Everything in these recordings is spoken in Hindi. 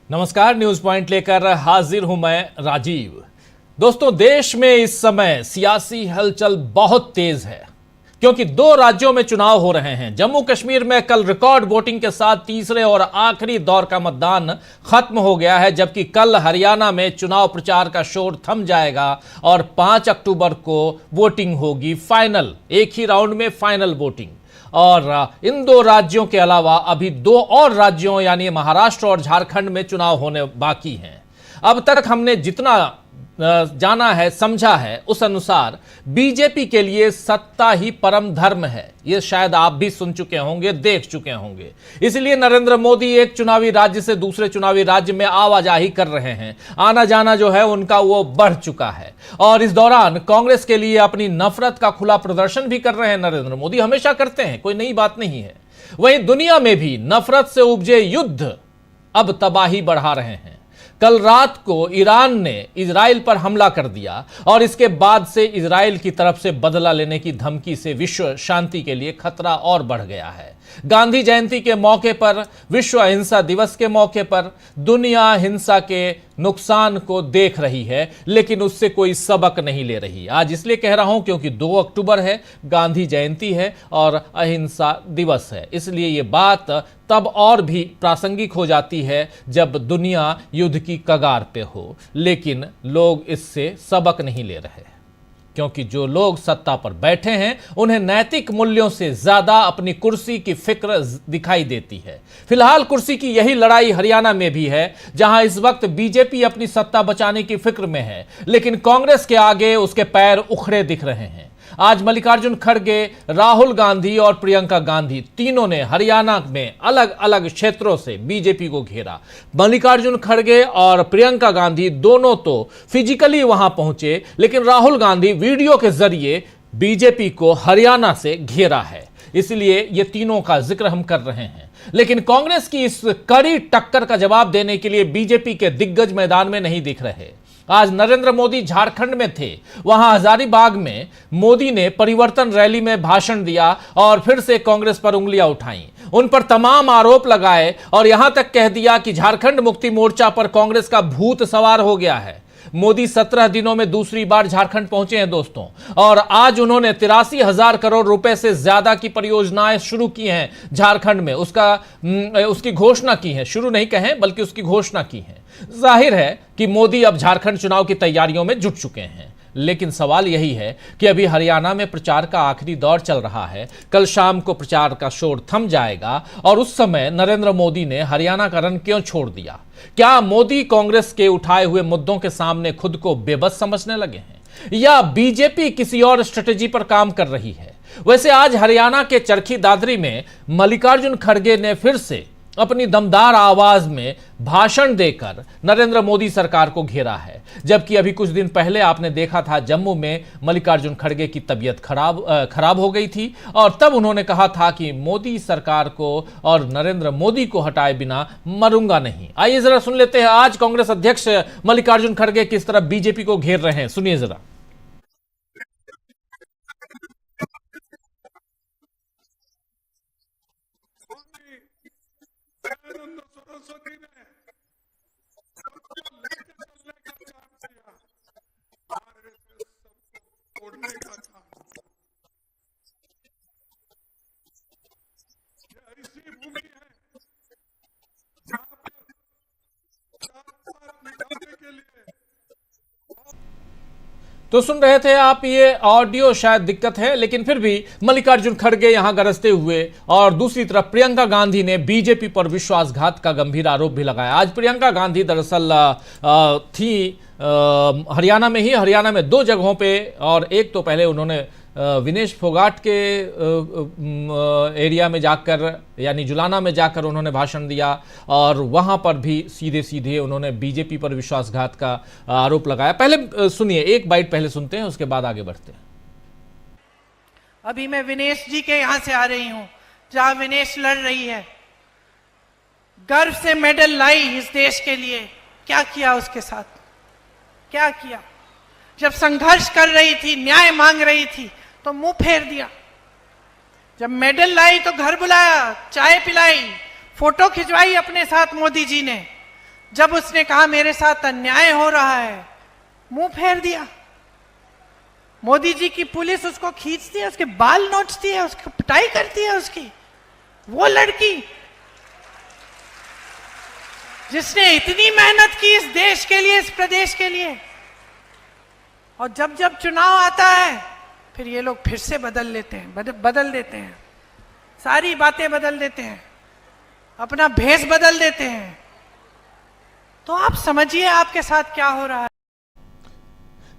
नमस्कार, न्यूज पॉइंट लेकर हाजिर हूं मैं राजीव। दोस्तों, देश में इस समय सियासी हलचल बहुत तेज है क्योंकि दो राज्यों में चुनाव हो रहे हैं। जम्मू कश्मीर में कल रिकॉर्ड वोटिंग के साथ तीसरे और आखिरी दौर का मतदान खत्म हो गया है, जबकि कल हरियाणा में चुनाव प्रचार का शोर थम जाएगा और 5 अक्टूबर को वोटिंग होगी फाइनल, एक ही राउंड में फाइनल वोटिंग। और इन दो राज्यों के अलावा अभी दो और राज्यों यानी महाराष्ट्र और झारखंड में चुनाव होने बाकी हैं। अब तक हमने जितना जाना है, समझा है, उस अनुसार बीजेपी के लिए सत्ता ही परम धर्म है। ये शायद आप भी सुन चुके होंगे, देख चुके होंगे। इसलिए नरेंद्र मोदी एक चुनावी राज्य से दूसरे चुनावी राज्य में आवाजाही कर रहे हैं। आना जाना जो है उनका वो बढ़ चुका है और इस दौरान कांग्रेस के लिए अपनी नफरत का खुला प्रदर्शन भी कर रहे हैं। नरेंद्र मोदी हमेशा करते हैं, कोई नई बात नहीं है। वहीं दुनिया में भी नफरत से उपजे युद्ध अब तबाही बढ़ा रहे हैं। कल रात को ईरान ने इजराइल पर हमला कर दिया और इसके बाद से इजराइल की तरफ से बदला लेने की धमकी से विश्व शांति के लिए खतरा और बढ़ गया है। गांधी जयंती के मौके पर, विश्व अहिंसा दिवस के मौके पर दुनिया हिंसा के नुकसान को देख रही है, लेकिन उससे कोई सबक नहीं ले रही। आज इसलिए कह रहा हूं क्योंकि 2 अक्टूबर है, गांधी जयंती है और अहिंसा दिवस है। इसलिए ये बात तब और भी प्रासंगिक हो जाती है जब दुनिया युद्ध की कगार पे हो, लेकिन लोग इससे सबक नहीं ले रहे क्योंकि जो लोग सत्ता पर बैठे हैं उन्हें नैतिक मूल्यों से ज्यादा अपनी कुर्सी की फिक्र दिखाई देती है। फिलहाल कुर्सी की यही लड़ाई हरियाणा में भी है, जहां इस वक्त बीजेपी अपनी सत्ता बचाने की फिक्र में है, लेकिन कांग्रेस के आगे उसके पैर उखड़े दिख रहे हैं। आज मल्लिकार्जुन खड़गे, राहुल गांधी और प्रियंका गांधी तीनों ने हरियाणा में अलग अलग क्षेत्रों से बीजेपी को घेरा। मल्लिकार्जुन खड़गे और प्रियंका गांधी दोनों तो फिजिकली वहां पहुंचे, लेकिन राहुल गांधी वीडियो के जरिए बीजेपी को हरियाणा से घेरा है। इसलिए ये तीनों का जिक्र हम कर रहे हैं। लेकिन कांग्रेस की इस कड़ी टक्कर का जवाब देने के लिए बीजेपी के दिग्गज मैदान में नहीं दिख रहे। आज नरेंद्र मोदी झारखंड में थे, वहां हजारीबाग में मोदी ने परिवर्तन रैली में भाषण दिया और फिर से कांग्रेस पर उंगलियां उठाई, उन पर तमाम आरोप लगाए और यहां तक कह दिया कि झारखंड मुक्ति मोर्चा पर कांग्रेस का भूत सवार हो गया है। मोदी 17 दिनों में दूसरी बार झारखंड पहुंचे हैं दोस्तों, और आज उन्होंने 83,000 करोड़ रुपए से ज्यादा की परियोजनाएं शुरू की हैं झारखंड में। उसकी घोषणा की है, शुरू नहीं कहें बल्कि उसकी घोषणा की है। जाहिर है कि मोदी अब झारखंड चुनाव की तैयारियों में जुट चुके हैं, लेकिन सवाल यही है कि अभी हरियाणा में प्रचार का आखिरी दौर चल रहा है। कल शाम को प्रचार का शोर थम जाएगा और उस समय नरेंद्र मोदी ने हरियाणा का रन क्यों छोड़ दिया? क्या मोदी कांग्रेस के उठाए हुए मुद्दों के सामने खुद को बेबस समझने लगे हैं या बीजेपी किसी और स्ट्रेटेजी पर काम कर रही है? वैसे आज हरियाणा के चरखी दादरी में मल्लिकार्जुन खड़गे ने फिर से अपनी दमदार आवाज में भाषण देकर नरेंद्र मोदी सरकार को घेरा है, जबकि अभी कुछ दिन पहले आपने देखा था जम्मू में मल्लिकार्जुन खड़गे की तबीयत खराब हो गई थी और तब उन्होंने कहा था कि मोदी सरकार को और नरेंद्र मोदी को हटाए बिना मरूंगा नहीं। आइए जरा सुन लेते हैं आज कांग्रेस अध्यक्ष मल्लिकार्जुन खड़गे किस तरह बीजेपी को घेर रहे हैं, सुनिए जरा। तो सुन रहे थे आप, ये ऑडियो शायद दिक्कत है, लेकिन फिर भी मल्लिकार्जुन खड़गे यहां गरजते हुए और दूसरी तरफ प्रियंका गांधी ने बीजेपी पर विश्वासघात का गंभीर आरोप भी लगाया। आज प्रियंका गांधी दरअसल थी हरियाणा में ही, हरियाणा में 2 जगहों पे, और एक तो पहले उन्होंने विनेश फोगाट के एरिया में जाकर यानी जुलाना में जाकर उन्होंने भाषण दिया और वहां पर भी सीधे सीधे उन्होंने बीजेपी पर विश्वासघात का आरोप लगाया। पहले सुनिए, एक बाइट पहले सुनते हैं, उसके बाद आगे बढ़ते हैं। अभी मैं विनेश जी के यहां से आ रही हूं, जहां विनेश लड़ रही है, गर्व से मेडल लाई इस देश के लिए। क्या किया उसके साथ, क्या किया? जब संघर्ष कर रही थी, न्याय मांग रही थी, तो मुंह फेर दिया। जब मेडल लाई तो घर बुलाया, चाय पिलाई, फोटो खिंचवाई अपने साथ मोदी जी ने। जब उसने कहा मेरे साथ अन्याय हो रहा है, मुंह फेर दिया। मोदी जी की पुलिस उसको खींचती है, उसके बाल नोचती है, उसकी पिटाई करती है। उसकी वो लड़की जिसने इतनी मेहनत की इस देश के लिए, इस प्रदेश के लिए, और जब जब चुनाव आता है फिर ये लोग फिर से बदल लेते हैं, बदल देते हैं, सारी बातें बदल देते हैं, अपना भेष बदल देते हैं। तो आप समझिए आपके साथ क्या हो रहा है।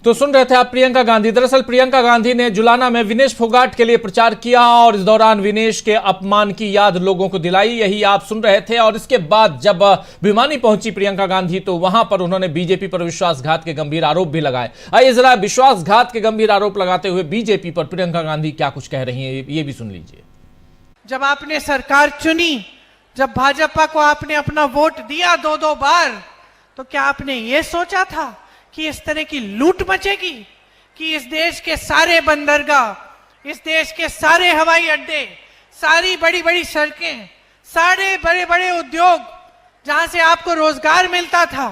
तो सुन रहे थे आप प्रियंका गांधी। दरअसल प्रियंका गांधी ने जुलाना में विनेश फोगाट के लिए प्रचार किया और इस दौरान विनेश के अपमान की याद लोगों को दिलाई, यही आप सुन रहे थे। और इसके बाद जब भिवानी पहुंची प्रियंका गांधी तो वहां पर उन्होंने बीजेपी पर विश्वासघात के गंभीर आरोप भी लगाए। आइए जरा विश्वासघात के गंभीर आरोप लगाते हुए बीजेपी पर प्रियंका गांधी क्या कुछ कह रही है, ये भी सुन लीजिए। जब आपने सरकार चुनी, जब भाजपा को आपने अपना वोट दिया 2-2 बार, तो क्या आपने ये सोचा था कि इस तरह की लूट मचेगी, कि इस देश के सारे बंदरगाह, इस देश के सारे हवाई अड्डे, सारी बड़ी बड़ी सड़कें, सारे बड़े बड़े उद्योग जहां से आपको रोजगार मिलता था,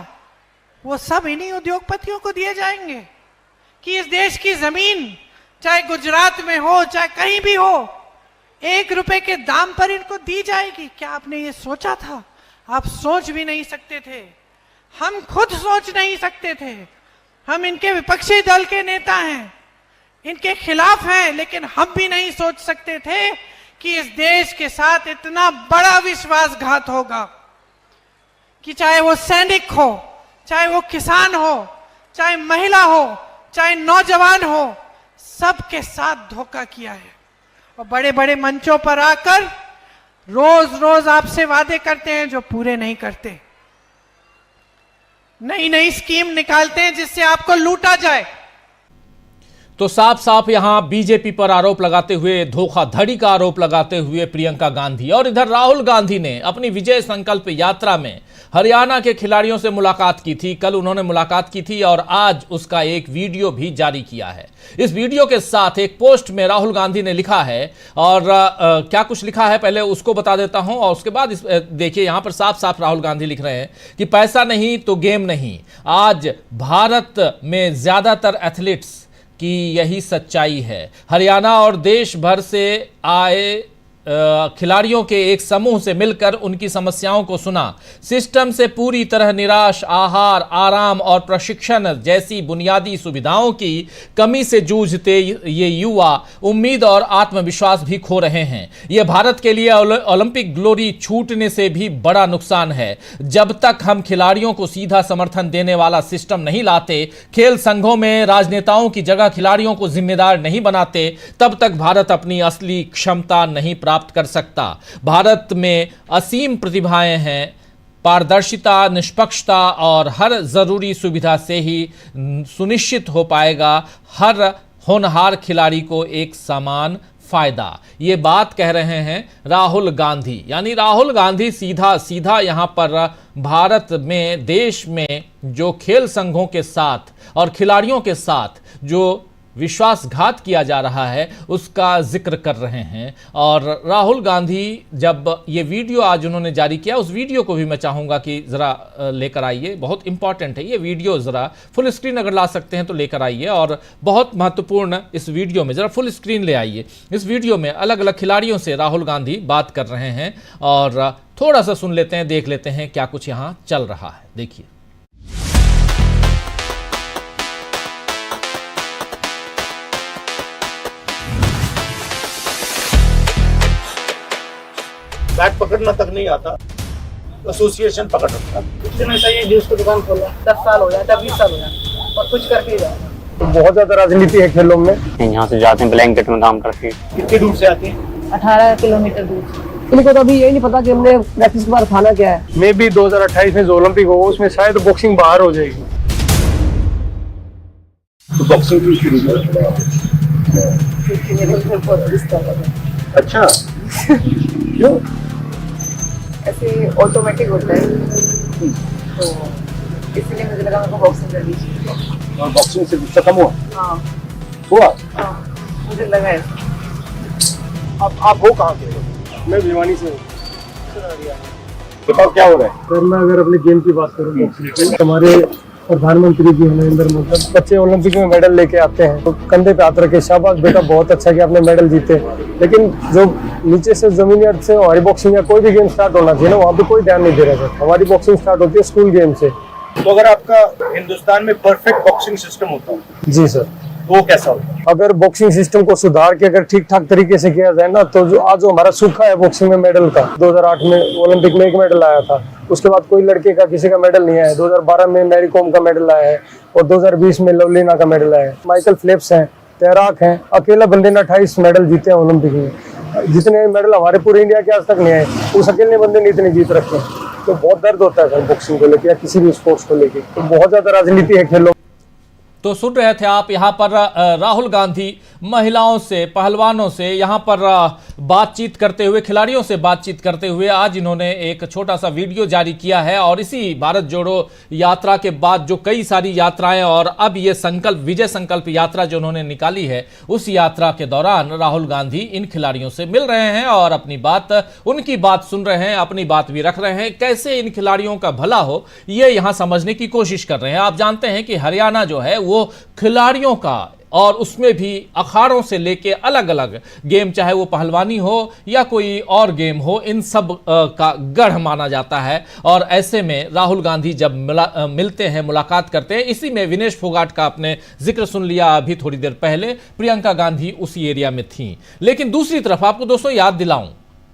वो सब इन्हीं उद्योगपतियों को दिए जाएंगे? कि इस देश की जमीन चाहे गुजरात में हो चाहे कहीं भी हो, 1 रुपए के दाम पर इनको दी जाएगी? क्या आपने ये सोचा था? आप सोच भी नहीं सकते थे, हम खुद सोच नहीं सकते थे। हम इनके विपक्षी दल के नेता हैं, इनके खिलाफ हैं, लेकिन हम भी नहीं सोच सकते थे कि इस देश के साथ इतना बड़ा विश्वासघात होगा, कि चाहे वो सैनिक हो, चाहे वो किसान हो, चाहे महिला हो, चाहे नौजवान हो, सबके साथ धोखा किया है। और बड़े बड़े मंचों पर आकर रोज रोज आपसे वादे करते हैं जो पूरे नहीं करते, नई नई स्कीम निकालते हैं जिससे आपको लूटा जाए। तो साफ साफ यहां बीजेपी पर आरोप लगाते हुए, धोखाधड़ी का आरोप लगाते हुए प्रियंका गांधी। और इधर राहुल गांधी ने अपनी विजय संकल्प यात्रा में हरियाणा के खिलाड़ियों से मुलाकात की थी। कल उन्होंने मुलाकात की थी और आज उसका एक वीडियो भी जारी किया है। इस वीडियो के साथ एक पोस्ट में राहुल गांधी ने लिखा है, और क्या कुछ लिखा है पहले उसको बता देता हूं और उसके बाद देखिए यहां पर साफ साफ राहुल गांधी लिख रहे हैं कि पैसा नहीं तो गेम नहीं। आज भारत में ज्यादातर एथलीट्स की यही सच्चाई है। हरियाणा और देश भर से आए खिलाड़ियों के एक समूह से मिलकर उनकी समस्याओं को सुना। सिस्टम से पूरी तरह निराश, आहार, आराम और प्रशिक्षण जैसी बुनियादी सुविधाओं की कमी से जूझते ये युवा उम्मीद और आत्मविश्वास भी खो रहे हैं। ये भारत के लिए ओलंपिक ग्लोरी छूटने से भी बड़ा नुकसान है। जब तक हम खिलाड़ियों को सीधा समर्थन देने वाला सिस्टम नहीं लाते, खेल संघों में राजनेताओं की जगह खिलाड़ियों को जिम्मेदार नहीं बनाते, तब तक भारत अपनी असली क्षमता नहीं प्राप्त कर सकता। भारत में असीम प्रतिभाएं हैं। पारदर्शिता, निष्पक्षता और हर जरूरी सुविधा से ही सुनिश्चित हो पाएगा हर होनहार खिलाड़ी को एक समान फायदा। ये बात कह रहे हैं राहुल गांधी। यानी राहुल गांधी सीधा सीधा यहां पर भारत में, देश में जो खेल संघों के साथ और खिलाड़ियों के साथ जो विश्वासघात किया जा रहा है उसका जिक्र कर रहे हैं। और राहुल गांधी जब ये वीडियो आज उन्होंने जारी किया, उस वीडियो को भी मैं चाहूंगा कि जरा लेकर आइए, बहुत इंपॉर्टेंट है ये वीडियो। जरा फुल स्क्रीन अगर ला सकते हैं तो लेकर आइए, और बहुत महत्वपूर्ण इस वीडियो में जरा फुल स्क्रीन ले आइए। इस वीडियो में अलग अलग खिलाड़ियों से राहुल गांधी बात कर रहे हैं और थोड़ा सा सुन लेते हैं, देख लेते हैं क्या कुछ यहां चल रहा है। देखिए। बैट पकड़ना तक नहीं आता, एसोसिएशन पकड़ रखता। कितने में सही है जूस की दुकान खोल रहा है, 10 साल हो जाता है, 20 साल हो जाता और कुछ करके ही जाता। तो बहुत ज्यादा राजनीति है खेलों में। यहाँ से जाते हैं ब्लैंकेट में काम करके। कितनी दूर से आती है? 18 किलोमीटर दूर। इनको तो अभी यही नहीं पता कि हमने प्रैक्टिस के बाद खाना क्या है। मे भी 2028 में जो ओलंपिक हो उसमें शायद बॉक्सिंग बाहर हो जाएगी। तो बॉक्सिंग क्यों शुरू किया? अच्छा, क्यों? ऐसे ऑटोमेटिक होता है तो इसलिए मुझे लगा मेरे को बॉक्सिंग कर लीजिए। और बॉक्सिंग से गुस्सा कम हुआ? हाँ हुआ? हाँ, मुझे लगा है। आप हो कहाँ के? मैं भिवानी से हूँ। बताओ क्या हो रहा है। सर मैं अगर अपने गेम की बात करूँ बॉक्सिंग की, हमारे प्रधानमंत्री जी नरेंद्र मोदी, बच्चे ओलंपिक में मेडल लेके आते हैं तो कंधे पे हाथ रखे, शाबाश बेटा बहुत अच्छा कि आपने मेडल जीते। लेकिन जो नीचे से जमीनी अर्थ से हमारी बॉक्सिंग या कोई भी गेम स्टार्ट होना चाहिए ना, वहाँ पे कोई ध्यान नहीं दे रहा सर। हमारी बॉक्सिंग स्टार्ट होती है स्कूल गेम से। तो अगर आपका हिंदुस्तान में परफेक्ट बॉक्सिंग सिस्टम होता जी सर। तो वो कैसा होता? अगर बॉक्सिंग सिस्टम को सुधार के अगर ठीक ठाक तरीके से किया जाए ना, तो जो आज जो हमारा सूखा है बॉक्सिंग में मेडल का, 2008 में ओलंपिक में 1 मेडल आया था, उसके बाद कोई लड़के का किसी का मेडल नहीं आया। 2012 में मैरी कॉम का मेडल आया है और 2020 में लवलीना का मेडल आया है। माइकल फेल्प्स हैं, तैराक हैं, अकेला बंदे ने 28 मेडल जीते हैं ओलंपिक में। जितने मेडल हमारे पूरे इंडिया के आज तक नहीं आए, उस अकेले बंदे ने इतने जीत रखे हैं। तो बहुत दर्द होता है सर बॉक्सिंग को लेकर या किसी भी स्पोर्ट्स को लेकर। तो बहुत ज्यादा राजनीति है खेलों। तो सुन रहे थे आप यहाँ पर राहुल गांधी महिलाओं से, पहलवानों से यहाँ पर बातचीत करते हुए, खिलाड़ियों से बातचीत करते हुए आज इन्होंने एक छोटा सा वीडियो जारी किया है। और इसी भारत जोड़ो यात्रा के बाद जो कई सारी यात्राएं और अब ये संकल्प, विजय संकल्प यात्रा जो उन्होंने निकाली है, उस यात्रा के दौरान राहुल गांधी इन खिलाड़ियों से मिल रहे हैं और अपनी बात, उनकी बात सुन रहे हैं, अपनी बात भी रख रहे हैं। कैसे इन खिलाड़ियों का भला हो ये यहाँ समझने की कोशिश कर रहे हैं। आप जानते हैं कि हरियाणा जो है वो खिलाड़ियों का, और उसमें भी अखाड़ों से लेके अलग अलग गेम, चाहे वो पहलवानी हो या कोई और गेम हो, इन सब का गढ़ माना जाता है। और ऐसे में राहुल गांधी जब मिलते हैं, मुलाकात करते हैं, इसी में विनेश फोगाट का आपने जिक्र सुन लिया अभी थोड़ी देर पहले, प्रियंका गांधी उसी एरिया में थी। लेकिन दूसरी तरफ आपको दोस्तों याद दिलाऊं,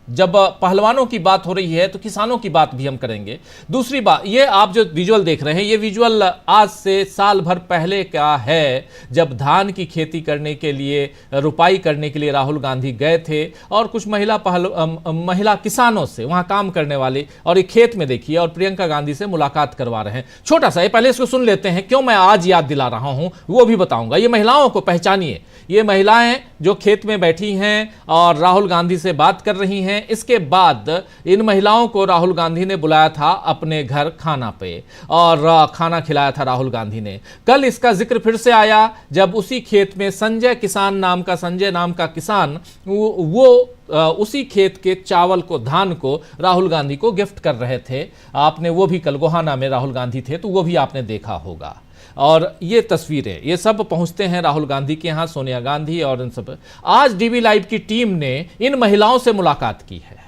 जब पहलवानों की बात हो रही है तो किसानों की बात भी हम करेंगे। दूसरी बात, ये आप जो विजुअल देख रहे हैं, ये विजुअल आज से साल भर पहले का है, जब धान की खेती करने के लिए, रुपाई करने के लिए राहुल गांधी गए थे और कुछ महिला किसानों से, वहां काम करने वाले, और एक खेत में देखिए, और प्रियंका गांधी से मुलाकात करवा रहे हैं। छोटा सा, ये पहले इसको सुन लेते हैं, क्यों मैं आज याद दिला रहा हूं वो भी बताऊंगा। ये महिलाओं को पहचानिए, ये महिलाएं जो खेत में बैठी हैं और राहुल गांधी से बात कर रही हैं। इसके बाद इन महिलाओं को राहुल गांधी ने बुलाया था अपने घर खाना पे, और खाना खिलाया था राहुल गांधी ने। कल इसका जिक्र फिर से आया जब उसी खेत में संजय नाम का किसान वो उसी खेत के चावल को, धान को राहुल गांधी को गिफ्ट कर रहे थे। आपने वो भी, कल गोहाना में राहुल गांधी थे तो वो भी आपने देखा होगा। और ये तस्वीरें, ये सब पहुंचते हैं राहुल गांधी के यहाँ, सोनिया गांधी और इन सब। आज डीवी लाइव की टीम ने इन महिलाओं से मुलाकात की है,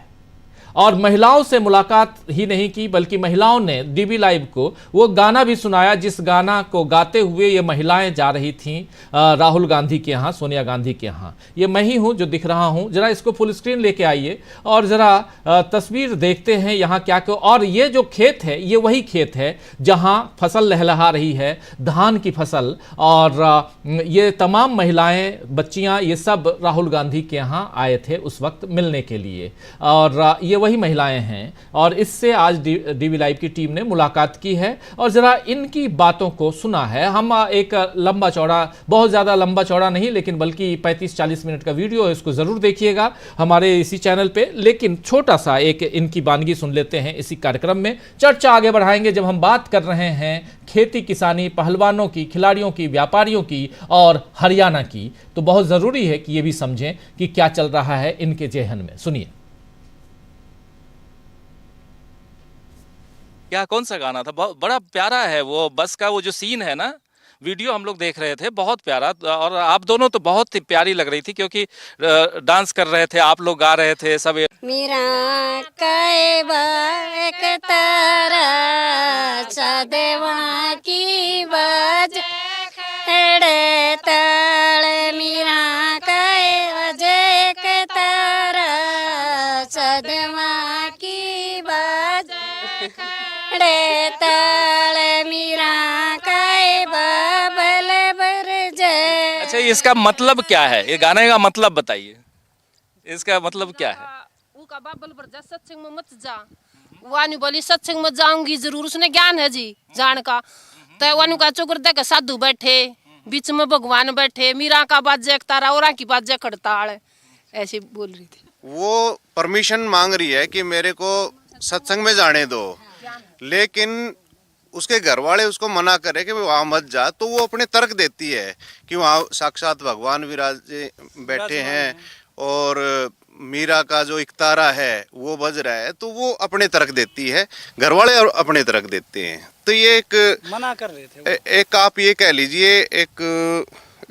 और महिलाओं से मुलाकात ही नहीं की बल्कि महिलाओं ने डीवी लाइव को वो गाना भी सुनाया जिस गाना को गाते हुए ये महिलाएं जा रही थीं राहुल गांधी के यहाँ, सोनिया गांधी के यहाँ। ये मैं ही हूँ जो दिख रहा हूँ, जरा इसको फुल स्क्रीन लेके आइए और जरा तस्वीर देखते हैं यहाँ क्या क्यों। और ये जो खेत है, ये वही खेत है जहाँ फसल लहलहा रही है, धान की फसल, और ये तमाम महिलाएं, बच्चियाँ, ये सब राहुल गांधी के यहाँ आए थे उस वक्त मिलने के लिए, और ये वही महिलाएं हैं। और इससे आज डीवी लाइव की टीम ने मुलाकात की है और जरा इनकी बातों को सुना है। हम एक लंबा चौड़ा, बहुत ज़्यादा लंबा चौड़ा नहीं, लेकिन बल्कि 35-40 मिनट का वीडियो है, इसको ज़रूर देखिएगा हमारे इसी चैनल पे। लेकिन छोटा सा एक इनकी बानगी सुन लेते हैं इसी कार्यक्रम में। चर्चा आगे बढ़ाएंगे जब हम बात कर रहे हैं खेती किसानी, पहलवानों की, खिलाड़ियों की, व्यापारियों की और हरियाणा की। तो बहुत ज़रूरी है कि ये भी समझें कि क्या चल रहा है इनके जेहन में। सुनिए। क्या, कौन सा गाना था? बड़ा प्यारा है वो बस का, वो जो सीन है ना, वीडियो हम लोग देख रहे थे, बहुत प्यारा। और आप दोनों तो बहुत ही प्यारी लग रही थी क्योंकि डांस कर रहे थे, आप लोग गा रहे थे सब। मेरा एक तारा सदेवा की बाज हेड़े ताल, मेरा एक तारा सदेवा की बाज हेड़े ताल, मेरा बाबल बर जय। अच्छा, इसका मतलब क्या है? ये गाने का मतलब बताइए, इसका मतलब क्या है? का बाबल पर जा, सत्संग में मत जा। वानी बोली सत्संग में जाऊंगी जरूर, उसने ज्ञान है जी जान का। तो वानी का चोकर देख साधु बैठे, बीच में भगवान बैठे, मीरा का बाजे एक तारा और की बाजे खड़ताल, ऐसे बोल रही थी। वो परमिशन मांग रही है कि मेरे को सत्संग में जाने दो, लेकिन उसके घर वाले उसको मना करे कि वहाँ मत जा, तो वो अपने तर्क देती है कि वहाँ साक्षात भगवान विराजे बैठे हैं और मीरा का जो इकतारा है वो बज रहा है तो वो अपने तरक देती है, घर वाले और अपने तरक देते हैं। तो ये एक मना कर रहे थे एक आप ये कह लीजिए एक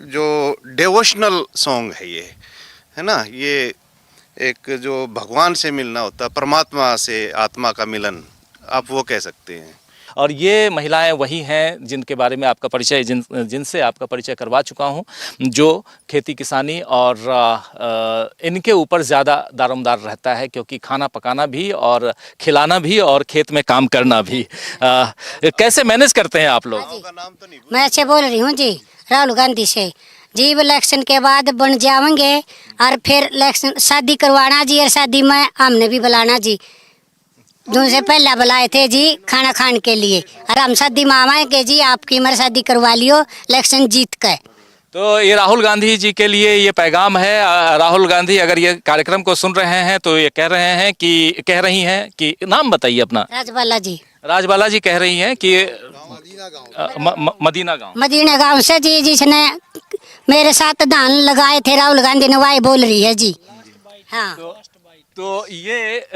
जो डिवोशनल सॉन्ग है ये, है ना, ये एक जो भगवान से मिलना होता, परमात्मा से आत्मा का मिलन, आप वो कह सकते हैं। और ये महिलाएं वही हैं जिनके बारे में आपका परिचय जिनसे आपका परिचय करवा चुका हूं, जो खेती किसानी और इनके ऊपर ज़्यादा दारोमदार रहता है, क्योंकि खाना पकाना भी और खिलाना भी और खेत में काम करना भी। कैसे मैनेज करते हैं आप लोग? मैं अच्छे बोल रही हूँ जी, राहुल गांधी से जी। इलेक्शन के बाद बन जाएंगे और फिर इलेक्शन शादी करवाना जी, और शादी में हमने भी बुलाना जी। जो से पहला बुलाए थे जी खाना खाने के लिए, और हम शादी में आवाएंगे जी, आपकी मेरी शादी करवा लियो इलेक्शन जीत के। तो ये राहुल गांधी जी के लिए ये पैगाम है। राहुल गांधी अगर ये कार्यक्रम को सुन रहे हैं तो ये कह रही हैं कि नाम बताइए अपना। राजबाला जी। राजबाला जी कह रही हैं कि मदीना गांव से जी, जिसने मेरे साथ धान लगाए थे राहुल गांधी ने, वाई बोल रही है जी। हाँ तो ये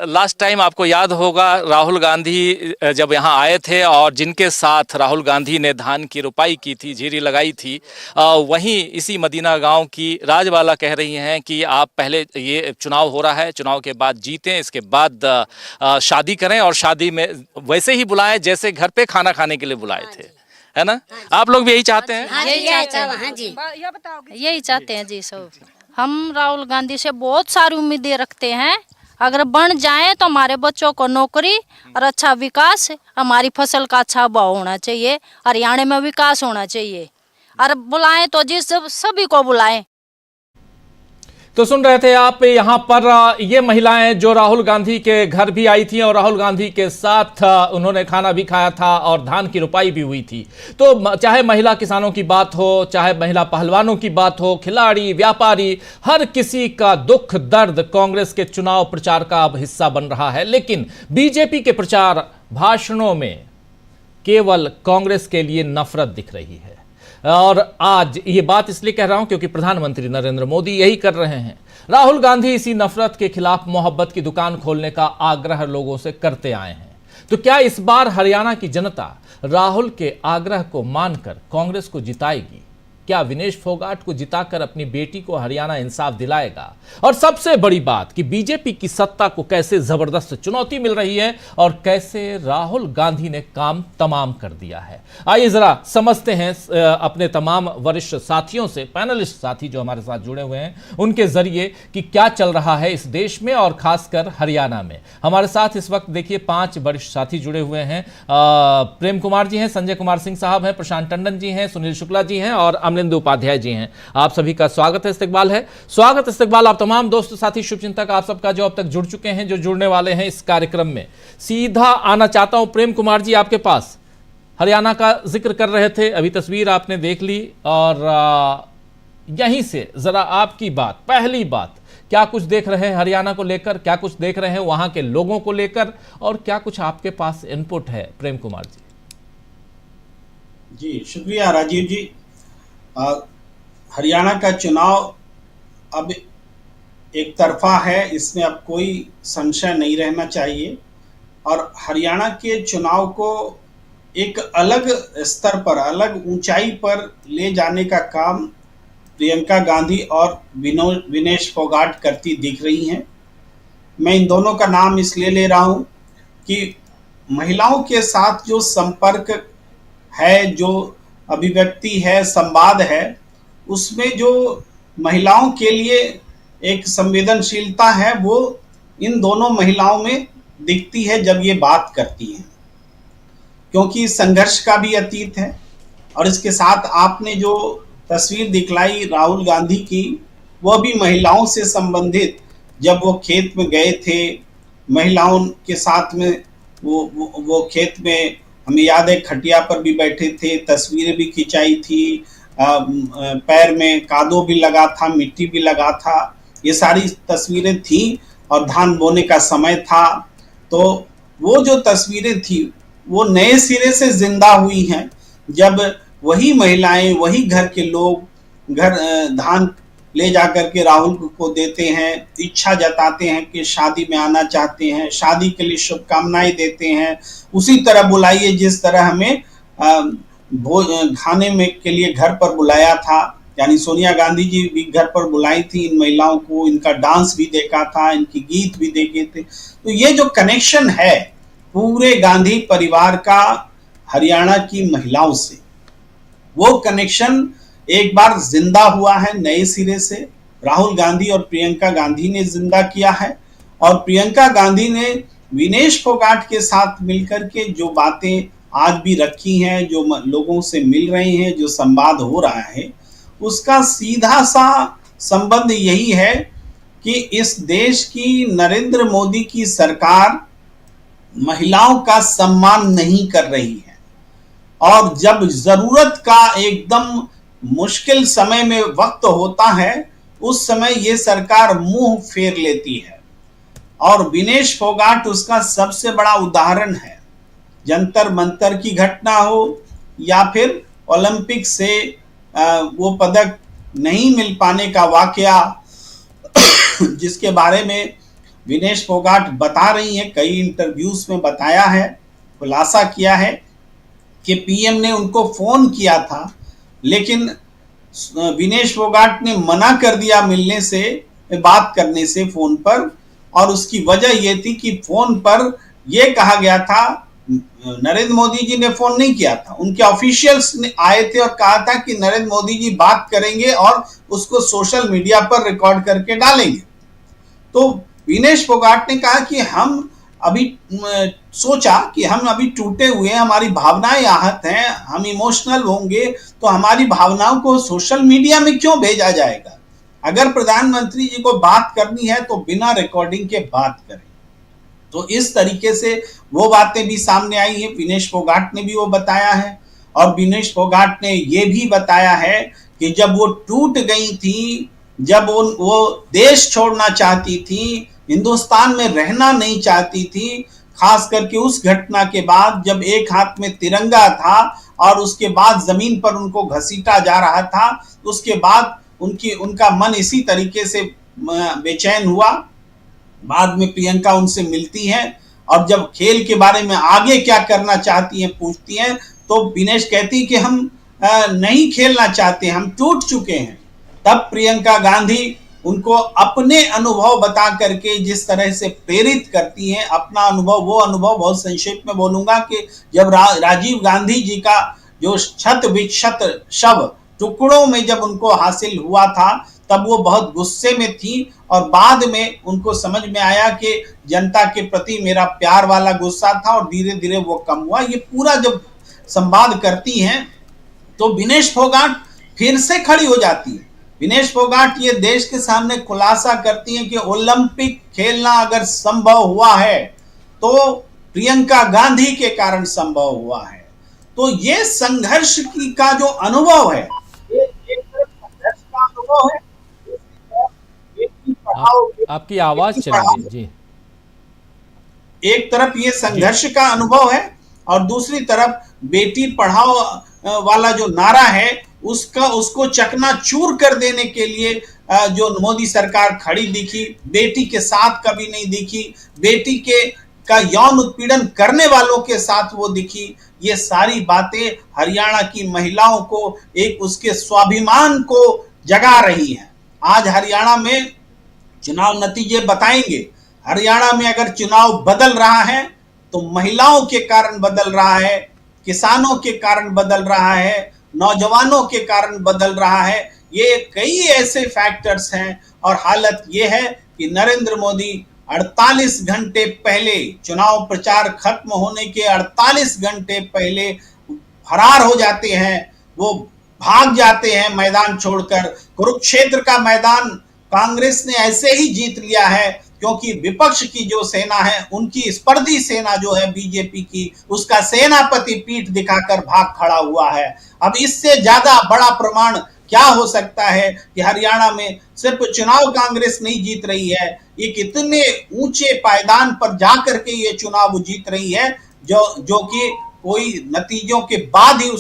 लास्ट टाइम आपको याद होगा राहुल गांधी जब यहाँ आए थे और जिनके साथ राहुल गांधी ने धान की रुपाई की थी, जीरी लगाई थी, वहीं इसी मदीना गांव की राजबाला कह रही हैं कि आप पहले ये चुनाव हो रहा है, चुनाव के बाद जीतें, इसके बाद शादी करें और शादी में वैसे ही बुलाएं जैसे घर पे खाना खाने के लिए बुलाए थे, है ना? आप लोग भी यही चाहते हैं? यही चाहते हैं जी सब। हम राहुल गांधी से बहुत सारी उम्मीदें रखते हैं, अगर बन जाए तो हमारे बच्चों को नौकरी और अच्छा विकास, हमारी फसल का अच्छा भाव होना चाहिए, हरियाणा में विकास होना चाहिए, और बुलाएं तो जी सभी को बुलाएं। तो सुन रहे थे आप यहाँ पर ये महिलाएं जो राहुल गांधी के घर भी आई थी और राहुल गांधी के साथ उन्होंने खाना भी खाया था और धान की रुपाई भी हुई थी। तो चाहे महिला किसानों की बात हो, चाहे महिला पहलवानों की बात हो, खिलाड़ी, व्यापारी, हर किसी का दुख दर्द कांग्रेस के चुनाव प्रचार का अब हिस्सा बन रहा है। लेकिन बीजेपी के प्रचार भाषणों में केवल कांग्रेस के लिए नफरत दिख रही है। और आज ये बात इसलिए कह रहा हूं क्योंकि प्रधानमंत्री नरेंद्र मोदी यही कर रहे हैं। राहुल गांधी इसी नफरत के खिलाफ मोहब्बत की दुकान खोलने का आग्रह लोगों से करते आए हैं। तो क्या इस बार हरियाणा की जनता राहुल के आग्रह को मानकर कांग्रेस को जिताएगी? क्या विनेश फोगाट को जिताकर अपनी बेटी को हरियाणा इंसाफ दिलाएगा? और सबसे बड़ी बात कि बीजेपी की सत्ता को कैसे जबरदस्त चुनौती मिल रही है और कैसे राहुल गांधी ने काम तमाम कर दिया है। आइए जरा समझते हैं अपने तमाम वरिष्ठ साथियों से, पैनलिस्ट साथी जो हमारे साथ जुड़े हुए हैं, उनके जरिए कि क्या चल रहा है इस देश में और खासकर हरियाणा में। हमारे साथ इस वक्त देखिए 5 वरिष्ठ साथी जुड़े हुए हैं। प्रेम कुमार जी हैं, संजय कुमार सिंह साहब हैं, प्रशांत टंडन जी हैं, सुनील शुक्ला जी हैं और अमरिंदर उपाध्याय जी हैं। आप सभी का स्वागत है, इस्तकबाल है। स्वागत इस्तकबाल आप तमाम दोस्त साथी शुभचिंतक आप सबका जो अब तक जुड़ चुके हैं, जो जुड़ने वाले हैं इस कार्यक्रम में। सीधा आना चाहता हूं प्रेम कुमार जी आपके पास। हरियाणा का जिक्र कर रहे थे, अभी तस्वीर आपने देख ली और यहीं से जरा आपकी बात, पहली बात, क्या कुछ देख रहे हैं हरियाणा को लेकर, क्या कुछ देख रहे हैं वहां के लोगों को लेकर और क्या कुछ आपके पास इनपुट है प्रेम कुमार जी? जी शुक्रिया राजीव जी। हरियाणा का चुनाव अब एक तरफा है, इसमें अब कोई संशय नहीं रहना चाहिए। और हरियाणा के चुनाव को एक अलग स्तर पर, अलग ऊंचाई पर ले जाने का काम प्रियंका गांधी और विनेश फोगाट करती दिख रही हैं। मैं इन दोनों का नाम इसलिए ले रहा हूं कि महिलाओं के साथ जो संपर्क है, जो अभिव्यक्ति है, संवाद है, उसमें जो महिलाओं के लिए एक संवेदनशीलता है वो इन दोनों महिलाओं में दिखती है जब ये बात करती हैं, क्योंकि संघर्ष का भी अतीत है। और इसके साथ आपने जो तस्वीर दिखलाई राहुल गांधी की, वह भी महिलाओं से संबंधित, जब वो खेत में गए थे महिलाओं के साथ में, वो खेत में, हमें याद है खटिया पर भी बैठे थे, तस्वीरें भी खिंचाई थी, पैर में कादो भी लगा था, मिट्टी भी लगा था, ये सारी तस्वीरें थी और धान बोने का समय था। तो वो जो तस्वीरें थी वो नए सिरे से जिंदा हुई हैं जब वही महिलाएं, वही घर के लोग धान ले जाकर के राहुल को देते हैं, इच्छा जताते हैं कि शादी में आना चाहते हैं, शादी के लिए शुभकामनाएं देते हैं, उसी तरह बुलाइए जिस तरह हमें खाने में के लिए घर पर बुलाया था। यानी सोनिया गांधी जी भी घर पर बुलाई थी इन महिलाओं को, इनका डांस भी देखा था, इनकी गीत भी देखे थे। तो ये जो कनेक्शन है पूरे गांधी परिवार का हरियाणा की महिलाओं से, वो कनेक्शन एक बार जिंदा हुआ है नए सिरे से। राहुल गांधी और प्रियंका गांधी ने जिंदा किया है, और प्रियंका गांधी ने विनेश फोगाट के साथ मिलकर के जो बातें आज भी रखी हैं, जो लोगों से मिल रहे हैं, जो संवाद हो रहा है, उसका सीधा सा संबंध यही है कि इस देश की नरेंद्र मोदी की सरकार महिलाओं का सम्मान नहीं कर रही है, और जब जरूरत का एकदम मुश्किल समय में वक्त होता है उस समय ये सरकार मुंह फेर लेती है। और विनेश फोगाट उसका सबसे बड़ा उदाहरण है। जंतर मंतर की घटना हो या फिर ओलंपिक से वो पदक नहीं मिल पाने का वाकया, जिसके बारे में विनेश फोगाट बता रही है, कई इंटरव्यूज में बताया है, खुलासा किया है कि पीएम ने उनको फोन किया था, लेकिन विनेश फोगाट ने मना कर दिया मिलने से, बात करने से फोन पर। और उसकी वजह यह थी कि फोन पर यह कहा गया था, नरेंद्र मोदी जी ने फोन नहीं किया था, उनके ऑफिशियल्स ने आए थे और कहा था कि नरेंद्र मोदी जी बात करेंगे और उसको सोशल मीडिया पर रिकॉर्ड करके डालेंगे। तो विनेश फोगाट ने कहा कि हम अभी सोचा कि हम अभी टूटे हुए हैं, हमारी भावनाएं आहत हैं, हम इमोशनल होंगे, तो हमारी भावनाओं को सोशल मीडिया में क्यों भेजा जाएगा। अगर प्रधानमंत्री जी को बात करनी है तो बिना रिकॉर्डिंग के बात करें। तो इस तरीके से वो बातें भी सामने आई हैं, विनेश फोगाट ने भी वो बताया है। और विनेश फोगाट ने ये भी बताया है कि जब वो टूट गई थी, जब वो देश छोड़ना चाहती थी, हिंदुस्तान में रहना नहीं चाहती थी, खास करके उस घटना के बाद जब एक हाथ में तिरंगा था और उसके बाद जमीन पर उनको घसीटा जा रहा था, उसके बाद उनका मन इसी तरीके से बेचैन हुआ। बाद में प्रियंका उनसे मिलती हैं और जब खेल के बारे में आगे क्या करना चाहती हैं पूछती हैं, तो विनेश कहती कि हम नहीं खेलना चाहते, हम टूट चुके हैं। तब प्रियंका गांधी उनको अपने अनुभव बता करके जिस तरह से प्रेरित करती हैं, अपना अनुभव, वो अनुभव बहुत संक्षेप में बोलूंगा कि जब राजीव गांधी जी का जो शत विक्षत शव टुकड़ों में जब उनको हासिल हुआ था, तब वो बहुत गुस्से में थी और बाद में उनको समझ में आया कि जनता के प्रति मेरा प्यार वाला गुस्सा था और धीरे धीरे वो कम हुआ। ये पूरा जब संवाद करती हैं तो विनेश फोगाट फिर से खड़ी हो जाती है। विनेश फोगाट ये देश के सामने खुलासा करती हैं कि ओलंपिक खेलना अगर संभव हुआ है तो प्रियंका गांधी के कारण संभव हुआ है। तो ये संघर्ष का जो अनुभव है, ये एक तरफ संघर्ष का अनुभव है, आपकी आवाज चली गई जी। एक तरफ ये संघर्ष का अनुभव है और दूसरी तरफ बेटी पढ़ाओ वाला जो नारा है उसको चकनाचूर कर देने के लिए जो मोदी सरकार खड़ी दिखी, बेटी के साथ कभी नहीं दिखी, बेटी का यौन उत्पीड़न करने वालों के साथ वो दिखी। ये सारी बातें हरियाणा की महिलाओं को एक उसके स्वाभिमान को जगा रही हैं। आज हरियाणा में चुनाव नतीजे बताएंगे, हरियाणा में अगर चुनाव बदल रहा है तो महिलाओं के कारण बदल रहा है, किसानों के कारण बदल रहा है, नौजवानों के कारण बदल रहा है। ये कई ऐसे फैक्टर्स हैं और हालत ये है कि नरेंद्र मोदी 48 घंटे पहले, चुनाव प्रचार खत्म होने के 48 घंटे पहले फरार हो जाते हैं, वो भाग जाते हैं मैदान छोड़कर। कुरुक्षेत्र का मैदान कांग्रेस ने ऐसे ही जीत लिया है क्योंकि विपक्ष की जो सेना है, उनकी स्पर्धी सेना जो है बीजेपी की, उसका सेनापति पीठ दिखाकर भाग खड़ा हुआ है। अब इससे ज्यादा बड़ा प्रमाण क्या हो सकता है कि हरियाणा में सिर्फ चुनाव कांग्रेस नहीं जीत रही है, ये कितने ऊंचे पायदान पर जाकर के ये चुनाव जीत रही है, जो कि कोई नतीजों के बाद ही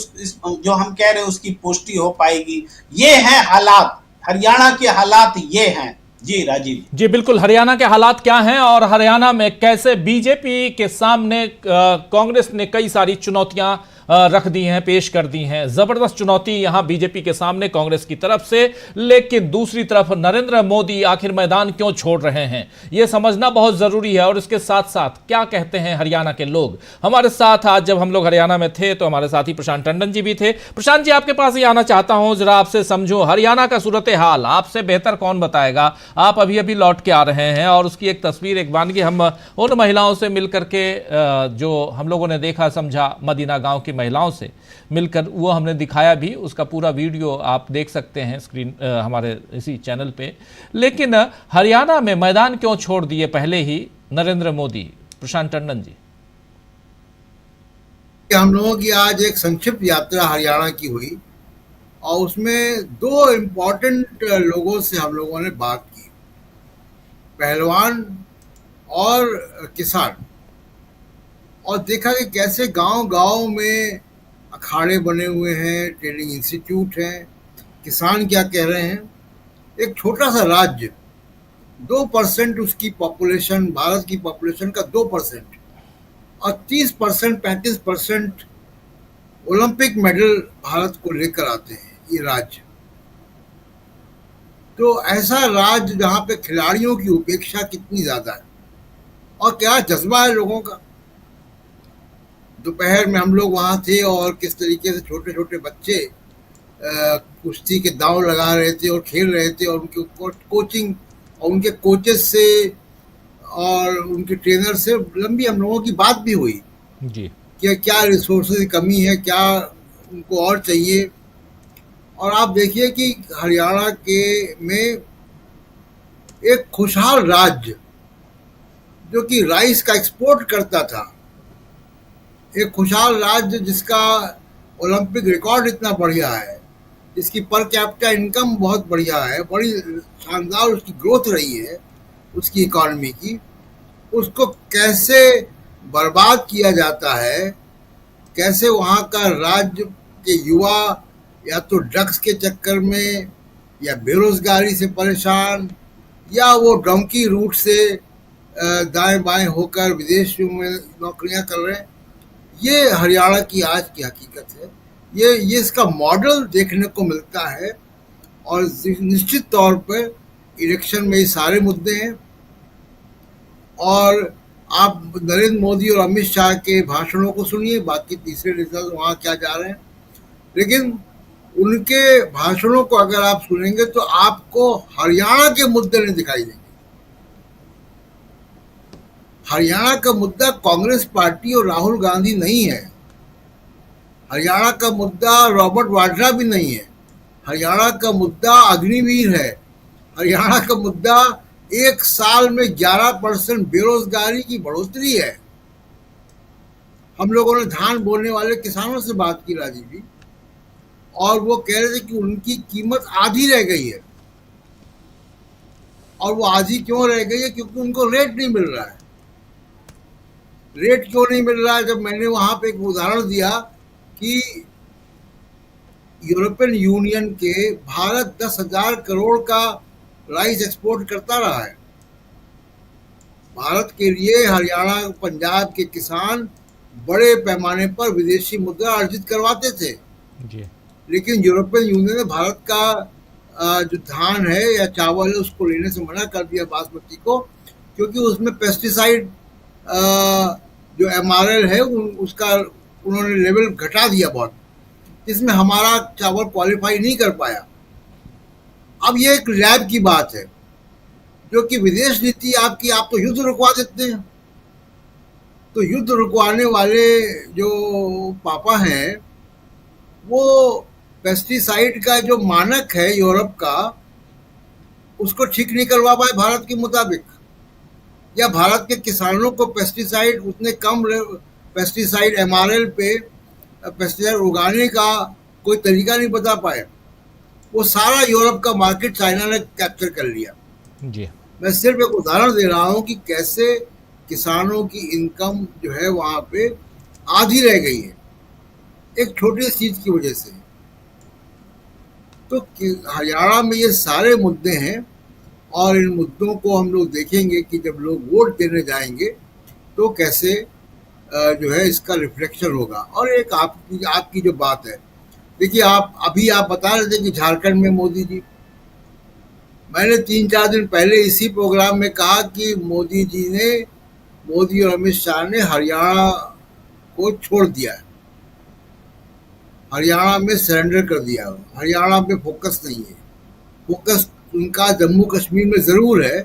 जो हम कह रहे हैं उसकी पुष्टि हो पाएगी। ये है हालात हरियाणा के हालात ये हैं। जी राजीव जी बिल्कुल, हरियाणा के हालात क्या हैं और हरियाणा में कैसे बीजेपी के सामने कांग्रेस ने कई सारी चुनौतियां रख दी हैं, पेश कर दी हैं। जबरदस्त चुनौती यहां बीजेपी के सामने कांग्रेस की तरफ से, लेकिन दूसरी तरफ नरेंद्र मोदी आखिर मैदान क्यों छोड़ रहे हैं, यह समझना बहुत जरूरी है। और इसके साथ साथ क्या कहते हैं हरियाणा के लोग। हमारे साथ आज जब हम लोग हरियाणा में थे तो हमारे साथी प्रशांत टंडन जी भी थे। प्रशांत जी, आपके पास ही आना चाहता हूं, जरा आपसे समझो हरियाणा का सूरत हाल आपसे बेहतर कौन बताएगा। आप अभी अभी लौट के आ रहे हैं और उसकी एक तस्वीर, एक वानगी हम उन महिलाओं से मिलकर के जो हम लोगों ने देखा समझा, मदीना गांव की महिलाओं से मिलकर वो हमने दिखाया भी, उसका पूरा वीडियो आप देख सकते हैं स्क्रीन हमारे इसी चैनल पे। लेकिन हरियाणा में मैदान क्यों छोड़ दिए पहले ही नरेंद्र मोदी? प्रशांत टंडन जी। हम लोगों की आज एक संक्षिप्त यात्रा हरियाणा की हुई और उसमें दो इम्पोर्टेंट लोगों से हम लोगों ने बात की, पहलवान और किसान, और देखा कि कैसे गांव-गांव में अखाड़े बने हुए हैं, ट्रेनिंग इंस्टीट्यूट हैं, किसान क्या कह रहे हैं। एक छोटा सा राज्य, 2% उसकी पॉपुलेशन, भारत की पॉपुलेशन का 2%, और 30% 35% ओलंपिक मेडल भारत को लेकर आते हैं ये राज्य। तो ऐसा राज्य जहाँ पे खिलाड़ियों की उपेक्षा कितनी ज़्यादा है और क्या जज्बा है लोगों का। दोपहर में हम लोग वहाँ थे और किस तरीके से छोटे छोटे बच्चे कुश्ती के दांव लगा रहे थे और खेल रहे थे, और उनकी कोचिंग और उनके कोचेस से और उनके ट्रेनर से लंबी हम लोगों की बात भी हुई जी कि क्या रिसोर्सेज की कमी है, क्या उनको और चाहिए। और आप देखिए कि हरियाणा के में एक खुशहाल राज्य जो कि राइस का एक्सपोर्ट करता था, एक खुशहाल राज्य जिसका ओलंपिक रिकॉर्ड इतना बढ़िया है, जिसकी पर कैपिटा इनकम बहुत बढ़िया है, बड़ी शानदार उसकी ग्रोथ रही है उसकी इकॉनमी की, उसको कैसे बर्बाद किया जाता है, कैसे वहाँ का राज्य के युवा या तो ड्रग्स के चक्कर में या बेरोजगारी से परेशान या वो डोंकी रूट से दाएं बाएं होकर विदेशों में नौकरियां कर रहे हैं। ये हरियाणा की आज की हकीकत है। ये इसका मॉडल देखने को मिलता है और निश्चित तौर पर इलेक्शन में ये सारे मुद्दे हैं। और आप नरेंद्र मोदी और अमित शाह के भाषणों को सुनिए, बाकी तीसरे नेता वहाँ क्या जा रहे हैं, लेकिन उनके भाषणों को अगर आप सुनेंगे तो आपको हरियाणा के मुद्दे नहीं दिखाई देंगे। हरियाणा का मुद्दा कांग्रेस पार्टी और राहुल गांधी नहीं है, हरियाणा का मुद्दा रॉबर्ट वाड्रा भी नहीं है, हरियाणा का मुद्दा अग्निवीर है, हरियाणा का मुद्दा एक साल में 11% बेरोजगारी की बढ़ोतरी है। हम लोगों ने धान बोने वाले किसानों से बात की राजीव जी, और वो कह रहे थे कि उनकी कीमत आधी रह गई है। और वो आधी क्यों रह गई है? क्योंकि उनको रेट नहीं मिल रहा है। रेट क्यों नहीं मिल रहा है? जब मैंने वहां पे एक उदाहरण दिया कि यूरोपियन यूनियन के भारत 10,000 करोड़ का राइस एक्सपोर्ट करता रहा है। भारत के लिए हरियाणा पंजाब के किसान बड़े पैमाने पर विदेशी मुद्रा अर्जित करवाते थे जी। लेकिन यूरोपियन यूनियन ने भारत का जो धान है या चावल है उसको लेने से मना कर दिया, बासमती को, क्योंकि उसमें पेस्टिसाइड जो MRL है उसका उन्होंने लेवल घटा दिया बहुत, जिसमें हमारा चावल क्वालिफाई नहीं कर पाया। अब ये एक लैब की बात है, जो कि विदेश नीति आपकी, आप तो युद्ध रुकवा देते हैं। तो युद्ध रुकवाने वाले जो पापा हैं वो पेस्टिसाइड का जो मानक है यूरोप का, उसको ठीक नहीं करवा पाए भारत के मुताबिक, या भारत के किसानों को पेस्टिसाइड उतने कम पेस्टिसाइड MRL पे पेस्टिसाइड उगाने का कोई तरीका नहीं बता पाए। वो सारा यूरोप का मार्केट चाइना ने कैप्चर कर लिया जी। मैं सिर्फ एक उदाहरण दे रहा हूँ कि कैसे किसानों की इनकम जो है वहाँ पे आधी रह गई है एक छोटी चीज की वजह से। तो हरियाणा में ये सारे मुद्दे हैं और इन मुद्दों को हम लोग देखेंगे कि जब लोग वोट देने जाएंगे तो कैसे जो है इसका रिफ्लेक्शन होगा। और एक आपकी जो बात है, देखिए आप बता रहे थे कि झारखंड में मोदी जी, मैंने 3-4 दिन पहले इसी प्रोग्राम में कहा कि मोदी और अमित शाह ने हरियाणा को छोड़ दिया है, हरियाणा में सरेंडर कर दिया, हरियाणा पे फोकस नहीं है। फोकस उनका जम्मू कश्मीर में ज़रूर है,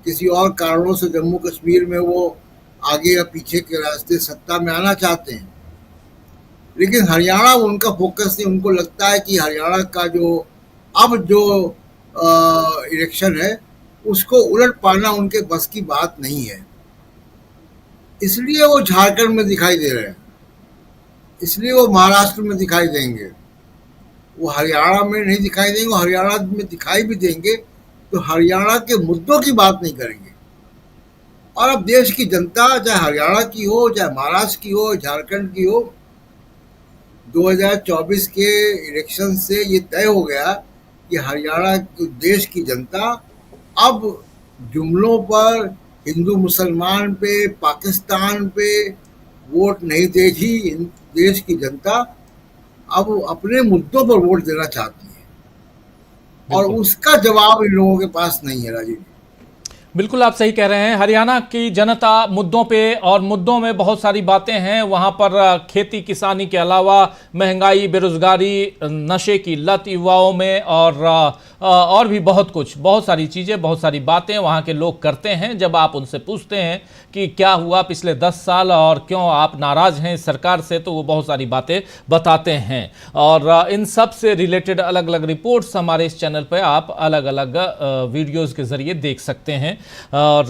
किसी और कारणों से जम्मू कश्मीर में वो आगे या पीछे के रास्ते सत्ता में आना चाहते हैं, लेकिन हरियाणा उनका फोकस नहीं। उनको लगता है कि हरियाणा का जो इलेक्शन है उसको उलट पाना उनके बस की बात नहीं है, इसलिए वो झारखंड में दिखाई दे रहे हैं, इसलिए वो महाराष्ट्र में दिखाई देंगे, वो हरियाणा में नहीं दिखाई देंगे। वो हरियाणा में दिखाई भी देंगे तो हरियाणा के मुद्दों की बात नहीं करेंगे। और अब देश की जनता, चाहे हरियाणा की हो, चाहे महाराष्ट्र की हो, झारखंड की हो, 2024 के इलेक्शन से ये तय हो गया कि हरियाणा देश की जनता अब जुमलों पर, हिंदू मुसलमान पे, पाकिस्तान पे वोट नहीं देगी। देश की जनता अब अपने मुद्दों पर वोट देना चाहती है और उसका जवाब इन लोगों के पास नहीं है। राजीव, बिल्कुल आप सही कह रहे हैं। हरियाणा की जनता मुद्दों पे, और मुद्दों में बहुत सारी बातें हैं वहाँ पर। खेती किसानी के अलावा महंगाई, बेरोजगारी, नशे की लत युवाओं में, और भी बहुत कुछ, बहुत सारी चीज़ें, बहुत सारी बातें वहाँ के लोग करते हैं। जब आप उनसे पूछते हैं कि क्या हुआ पिछले 10 साल और क्यों आप नाराज़ हैं इस सरकार से, तो वो बहुत सारी बातें बताते हैं। और इन सब से रिलेटेड अलग अलग रिपोर्ट्स हमारे इस चैनल पर आप अलग अलग वीडियोज़ के ज़रिए देख सकते हैं। और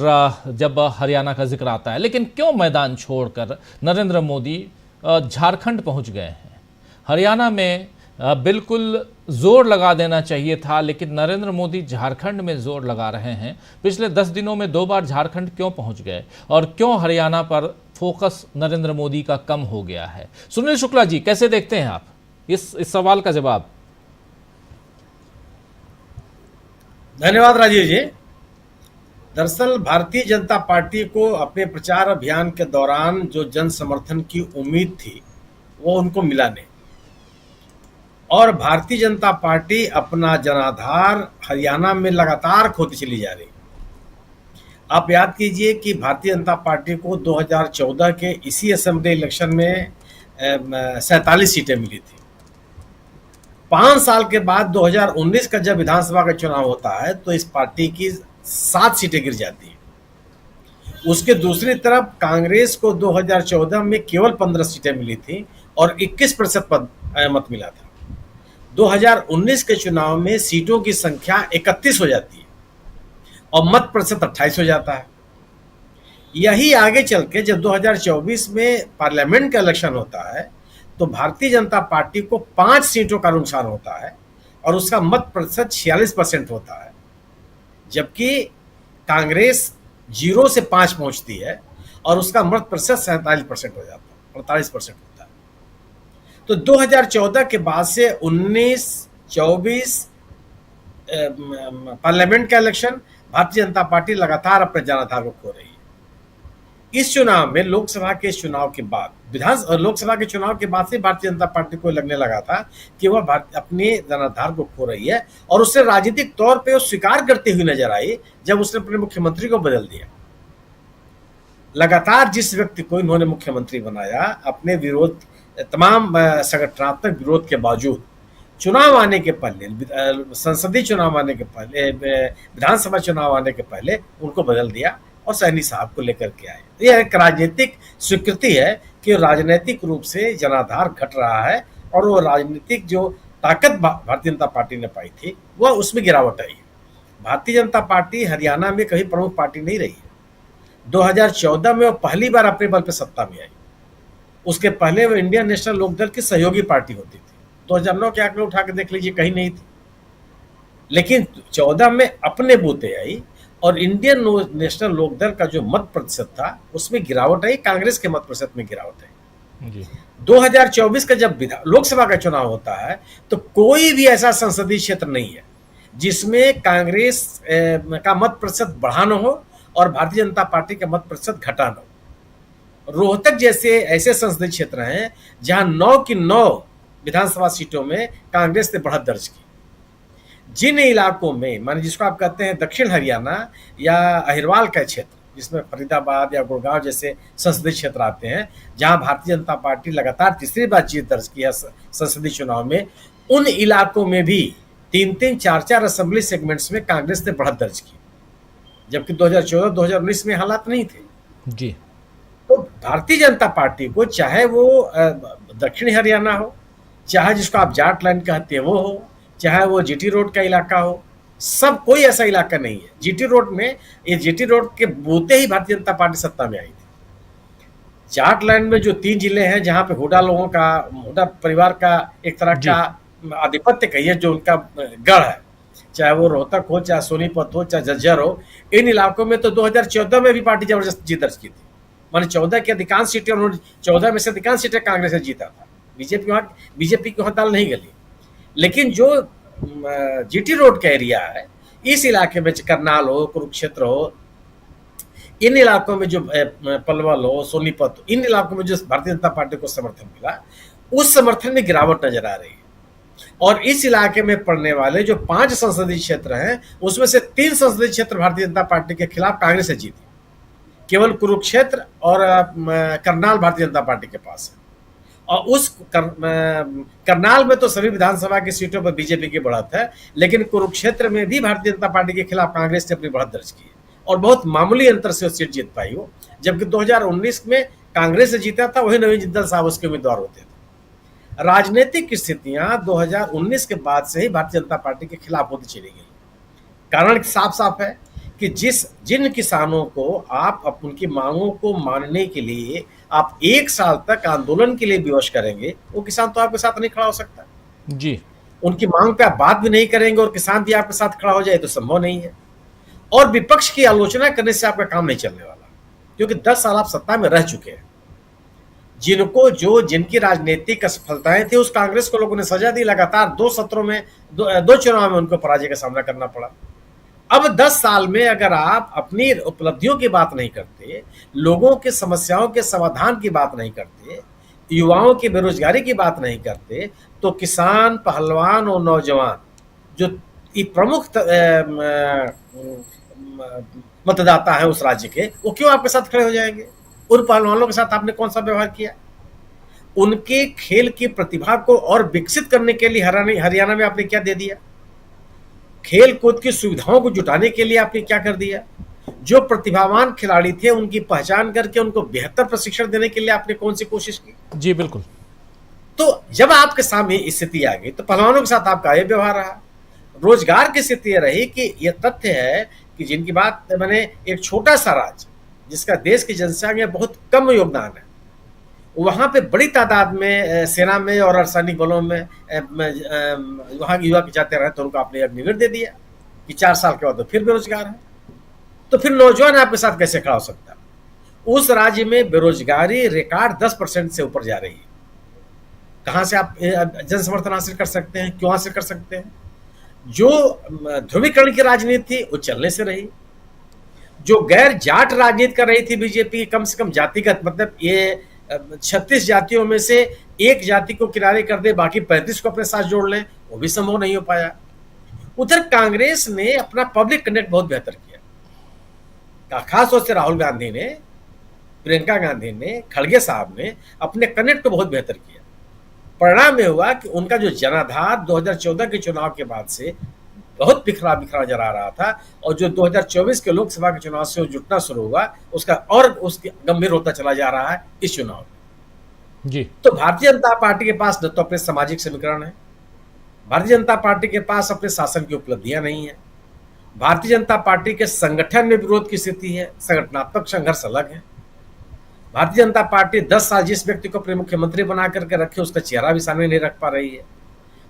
जब हरियाणा का जिक्र आता है, लेकिन क्यों मैदान छोड़कर नरेंद्र मोदी झारखंड पहुंच गए हैं? हरियाणा में बिल्कुल जोर लगा देना चाहिए था, लेकिन नरेंद्र मोदी झारखंड में जोर लगा रहे हैं। पिछले 10 दिनों में 2 बार झारखंड क्यों पहुंच गए और क्यों हरियाणा पर फोकस नरेंद्र मोदी का कम हो गया है? सुनील शुक्ला जी, कैसे देखते हैं आप इस सवाल का जवाब? धन्यवाद राजीव जी। दरअसल भारतीय जनता पार्टी को अपने प्रचार अभियान के दौरान जो जन समर्थन की उम्मीद थी वो उनको मिला नहीं, और भारतीय जनता पार्टी अपना जनाधार हरियाणा में लगातार खोती चली जा रही। आप याद कीजिए कि भारतीय जनता पार्टी को 2014 के इसी असेंबली इलेक्शन में 47 सीटें मिली थी। 5 साल के बाद 2019 का जब विधानसभा का चुनाव होता है तो इस पार्टी की 7 सीटें गिर जाती हैं। उसके दूसरी तरफ कांग्रेस को 2014 में केवल 15 सीटें मिली थी और 21% मत मिला था। 2019 के चुनाव में सीटों की संख्या 31 हो जाती है और मत प्रतिशत 28 हो जाता है। यही आगे चल के जब 2024 में पार्लियामेंट का इलेक्शन होता है तो भारतीय जनता पार्टी को 5 सीटों का नुकसान होता है और उसका मत प्रतिशत 46% होता है, जबकि कांग्रेस 0 से 5 पहुंचती है और उसका मत प्रतिशत 47% हो जाता है, 48% होता है। तो 2014 के बाद से 19, 24 पार्लियामेंट का इलेक्शन भारतीय जनता पार्टी लगातार अपने जनाधार को खो रही है। इस चुनाव में लोकसभा के चुनाव के बाद लोकसभा के चुनाव के बाद से भारतीय जनता पार्टी को लगने लगा था कि वह अपने जनाधार को खो रही है, और उससे राजनीतिक तौर पे वो स्वीकार करती हुई नजर आई जब उसने अपने मुख्यमंत्री को बदल दिया। लगातार जिस व्यक्ति को इन्होंने मुख्यमंत्री बनाया, अपने विरोध, तमाम संगठनात्मक विरोध के बावजूद चुनाव आने के पहले, संसदीय चुनाव आने के पहले, विधानसभा चुनाव आने के पहले उनको बदल दिया और सैनी साहब को लेकर के आए। यह एक राजनीतिक स्वीकृति है कि राजनीतिक रूप से जनाधार घट रहा है और वो राजनीतिक जो ताकत भारतीय जनता पार्टी ने पाई थी वह उसमें गिरावट आई है। भारतीय जनता पार्टी हरियाणा में कभी प्रमुख पार्टी नहीं रही है। 2014 में वो पहली बार अपने बल पे सत्ता में आई। उसके पहले वो इंडियन नेशनल लोकदल की सहयोगी पार्टी होती थी। 2009 के आंकड़े उठा के देख लीजिए, कहीं नहीं थी। लेकिन 14 में अपने बूते आई और इंडियन नेशनल लोकदल का जो मत प्रतिशत था उसमें गिरावट आई, कांग्रेस के मत प्रतिशत में गिरावट आई। जी 2024 का जब लोकसभा का चुनाव होता है तो कोई भी ऐसा संसदीय क्षेत्र नहीं है जिसमें कांग्रेस का मत प्रतिशत बढ़ा न हो और भारतीय जनता पार्टी का मत प्रतिशत घटा न हो। रोहतक जैसे ऐसे संसदीय क्षेत्र हैं जहां 9 की 9 विधानसभा सीटों में कांग्रेस ने बढ़त दर्ज की। जिन इलाकों में माने जिसको आप कहते हैं दक्षिण हरियाणा या अहिरवाल का क्षेत्र जिसमें फरीदाबाद या गुड़गांव जैसे संसदीय क्षेत्र आते हैं जहां भारतीय जनता पार्टी लगातार तीसरी बार जीत दर्ज की है संसदीय चुनाव में, उन इलाकों में भी 3-3, 4-4 असेंबली सेगमेंट्स में कांग्रेस ने बढ़त दर्ज की, जबकि 2014-2019 में हालात नहीं थे। जी तो भारतीय जनता पार्टी को चाहे वो दक्षिणी हरियाणा हो, चाहे जिसको आप जाट लैंड कहते हैं वो हो, चाहे वो जीटी रोड का इलाका हो, सब कोई ऐसा इलाका नहीं है। जीटी रोड में ये जीटी रोड के बोते ही भारतीय जनता पार्टी सत्ता में आई थी। जाट लैंड में जो 3 जिले हैं जहां पे हुडा लोगों का, हुडा परिवार का एक तरह का आधिपत्य कहिए जो उनका गढ़ है, चाहे वो रोहतक हो, चाहे सोनीपत हो, चाहे झज्जर हो, इन इलाकों में तो 2014 में भी पार्टी जबरदस्त जीत दर्ज की थी। माने 14 की अधिकांश सीटें उन्होंने 14 में से अधिकांश सीटें कांग्रेस ने जीता था। बीजेपी की वहां दाल नहीं गली। लेकिन जो जीटी रोड का एरिया है, इस इलाके में करनाल हो, कुरुक्षेत्र हो, इन इलाकों में जो पलवल हो, सोनीपत हो, इन इलाकों में जो भारतीय जनता पार्टी को समर्थन मिला, उस समर्थन में गिरावट नजर आ रही है। और इस इलाके में पड़ने वाले जो 5 संसदीय क्षेत्र हैं उसमें से 3 संसदीय क्षेत्र भारतीय जनता पार्टी के खिलाफ कांग्रेस ने जीती। केवल कुरुक्षेत्र और करनाल भारतीय जनता पार्टी के पास है। और उस करनाल में तो सभी विधानसभा की सीटों पर बीजेपी की बढ़त है, लेकिन कुरुक्षेत्र में भी भारतीय जनता पार्टी के खिलाफ कांग्रेस ने अपनी बढ़त दर्ज की और बहुत मामूली अंतर से वो सीट जीत पाई हो। जबकि 2019 में कांग्रेस से जीता था, वही नवीन जिंदल साहब उसके उम्मीदवार होते थे। राजनीतिक स्थितियां 2019 के बाद से ही भारतीय जनता पार्टी के खिलाफ होती चली गई। कारण साफ साफ है कि जिन किसानों को आप उनकी मांगों को मानने के लिए आप 1 साल तक आंदोलन के लिए विवश करेंगे, वो किसान तो आपके साथ नहीं खड़ा हो सकता। जी उनकी मांग पे आप बात भी नहीं करेंगे और किसान भी आपके साथ खड़ा हो जाए तो संभव नहीं है। और विपक्ष की आलोचना करने से आपका काम नहीं चलने वाला, क्योंकि 10 साल आप सत्ता में रह चुके हैं। जिनकी राजनीतिक असफलताएं थी उस कांग्रेस को लोगों ने सजा दी। लगातार 2 सत्रों में 2 चुनाव में उनको पराजय का सामना करना पड़ा। अब 10 साल में अगर आप अपनी उपलब्धियों की बात नहीं करते, लोगों की समस्याओं के समाधान की बात नहीं करते, युवाओं की बेरोजगारी की बात नहीं करते, तो किसान, पहलवान और नौजवान जो प्रमुख मतदाता है उस राज्य के, वो क्यों आपके साथ खड़े हो जाएंगे? उन पहलवानों के साथ आपने कौन सा व्यवहार किया? उनके खेल की प्रतिभा को और विकसित करने के लिए हरियाणा में आपने क्या दे दिया? खेल कूद की सुविधाओं को जुटाने के लिए आपने क्या कर दिया? जो प्रतिभावान खिलाड़ी थे उनकी पहचान करके उनको बेहतर प्रशिक्षण देने के लिए आपने कौन सी कोशिश की? जी बिल्कुल। तो जब आपके सामने स्थिति आ गई तो पहलवानों के साथ आपका यह व्यवहार रहा। रोजगार की स्थिति यह रही कि यह तथ्य है कि जिनकी बात मैंने, एक छोटा सा राज्य जिसका देश की जनसंख्या में बहुत कम योगदान है, वहां पे बड़ी तादाद में सेना में और अर्धसैनिक बलों में वहां के युवा जाते रहे, तो उनको आपने अग्निवीर दे दिया कि 4 साल के बाद तो फिर बेरोजगार है। तो फिर नौजवान आपके साथ कैसे खड़ा हो सकता है? उस राज्य में बेरोजगारी रिकॉर्ड 10% से ऊपर जा रही है। कहां से आप जन समर्थन हासिल कर सकते हैं? क्यों हासिल कर सकते हैं? जो ध्रुवीकरण की राजनीति थी वो चलने से रही। जो गैर जाट राजनीति कर रही थी बीजेपी, कम से कम जातिगत, मतलब ये 36 जातियों में से एक जाति को किनारे कर दे, बाकी 35 को अपने साथ जोड़ लें, वो भी संभव नहीं हो पाया। उधर कांग्रेस ने अपना पब्लिक कनेक्ट बहुत बेहतर किया। खास तौर से राहुल गांधी ने, प्रियंका गांधी ने, खड़गे साहब ने अपने कनेक्ट को बहुत बेहतर किया। परिणाम में हुआ कि उनका जो जनाधार 2014 के चुनाव के बाद से बहुत बिखरा नजर आ रहा था, और जो 2024 के लोकसभा के चुनाव से जुटना शुरू हुआ, उसका और उसकी गंभीर होता चला जा रहा है इस चुनाव में। जी तो भारतीय जनता पार्टी के पास न तो अपने सामाजिक समीकरण है, भारतीय जनता पार्टी के पास अपने शासन की उपलब्धियां नहीं है, भारतीय जनता पार्टी के संगठन में विरोध की स्थिति है, संगठनात्मक संघर्ष अलग है। भारतीय जनता पार्टी 10 साल जिस व्यक्ति को अपने मुख्यमंत्री बना करके रखे, उसका चेहरा भी सामने नहीं रख पा रही है।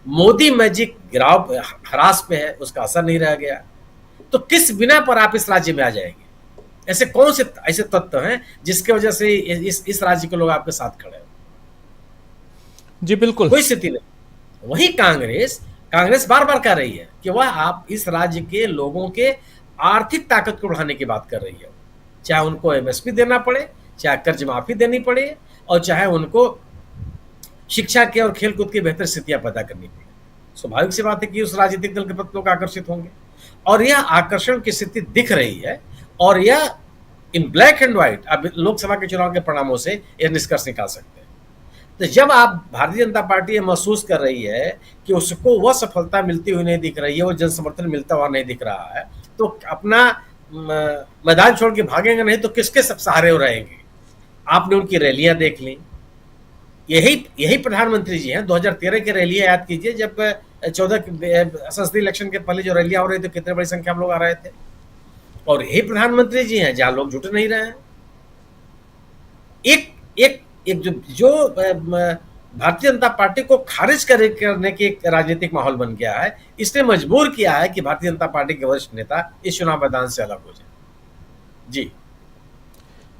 मोदी मैजिक गिराव ह्रास पे है, उसका असर नहीं रह गया। तो किस बिना पर आप इस राज्य में आ जाएंगे? ऐसे कौन से ऐसे तत्व हैं जिसकी वजह से इस राज्य के लोग आपके साथ खड़े हैं? जी बिल्कुल, कोई स्थिति नहीं। वही कांग्रेस बार बार कह रही है कि वह आप इस राज्य के लोगों के आर्थिक ताकत को बढ़ाने की बात कर रही है, चाहे उनको एमएसपी देना पड़े, चाहे कर्ज माफी देनी पड़े, और चाहे उनको शिक्षा के और खेलकूद की बेहतर स्थितियां पैदा करनी पड़े। स्वाभाविक सी बात है कि उस राजनीतिक दल के प्रति लोग आकर्षित होंगे, और यह आकर्षण की स्थिति दिख रही है, और यह इन ब्लैक एंड व्हाइट अब लोकसभा के चुनाव के परिणामों से यह निष्कर्ष निकाल सकते हैं। तो जब आप भारतीय जनता पार्टी महसूस कर रही है कि उसको वह सफलता मिलती हुई नहीं दिख रही है, वो जन समर्थन मिलता हुआ नहीं दिख रहा है, तो अपना मैदान छोड़ के भागेंगे नहीं तो किसके सब सहारे हो रहेंगे। आपने उनकी रैलियां देख ली, यही प्रधानमंत्री जी हैं। 2013 की रैलियां याद कीजिए, जब 14 संसदीय इलेक्शन के पहले जो रैलियां हो रही थी, कितने बड़ी संख्या में लोग आ रहे थे, और यही प्रधानमंत्री जी हैं जहां लोग जुट नहीं रहे हैं। एक जो भारतीय जनता पार्टी को खारिज करने के एक राजनीतिक माहौल बन गया है, इसने मजबूर किया है कि भारतीय जनता पार्टी के वरिष्ठ नेता इस चुनाव मैदान से अलग हो जाए।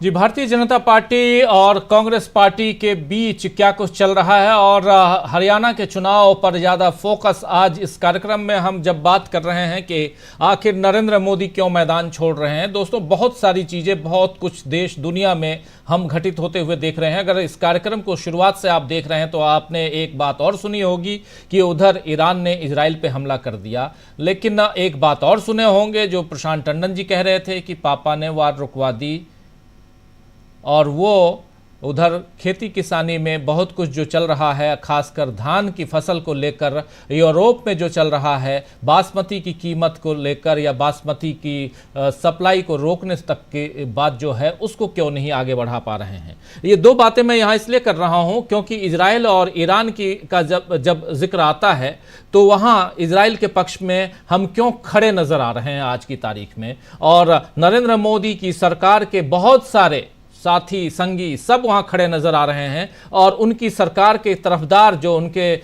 जी, भारतीय जनता पार्टी और कांग्रेस पार्टी के बीच क्या कुछ चल रहा है, और हरियाणा के चुनाव पर ज़्यादा फोकस आज इस कार्यक्रम में हम जब बात कर रहे हैं कि आखिर नरेंद्र मोदी क्यों मैदान छोड़ रहे हैं। दोस्तों, बहुत सारी चीज़ें, बहुत कुछ देश दुनिया में हम घटित होते हुए देख रहे हैं। अगर इस कार्यक्रम को शुरुआत से आप देख रहे हैं तो आपने एक बात और सुनी होगी कि उधर ईरान ने इजराइल पे हमला कर दिया, लेकिन एक बात और सुने होंगे जो प्रशांत टंडन जी कह रहे थे कि पापा ने वार रुकवा दी, और वो उधर खेती किसानी में बहुत कुछ जो चल रहा है, खासकर धान की फसल को लेकर, यूरोप में जो चल रहा है, बासमती की कीमत को लेकर या बासमती की सप्लाई को रोकने तक की बात जो है, उसको क्यों नहीं आगे बढ़ा पा रहे हैं। ये दो बातें मैं यहाँ इसलिए कर रहा हूँ क्योंकि इजराइल और ईरान की का जब जिक्र आता है तो वहाँ इजराइल के पक्ष में हम क्यों खड़े नज़र आ रहे हैं आज की तारीख में, और नरेंद्र मोदी की सरकार के बहुत सारे साथी संगी सब वहाँ खड़े नज़र आ रहे हैं, और उनकी सरकार के तरफदार जो उनके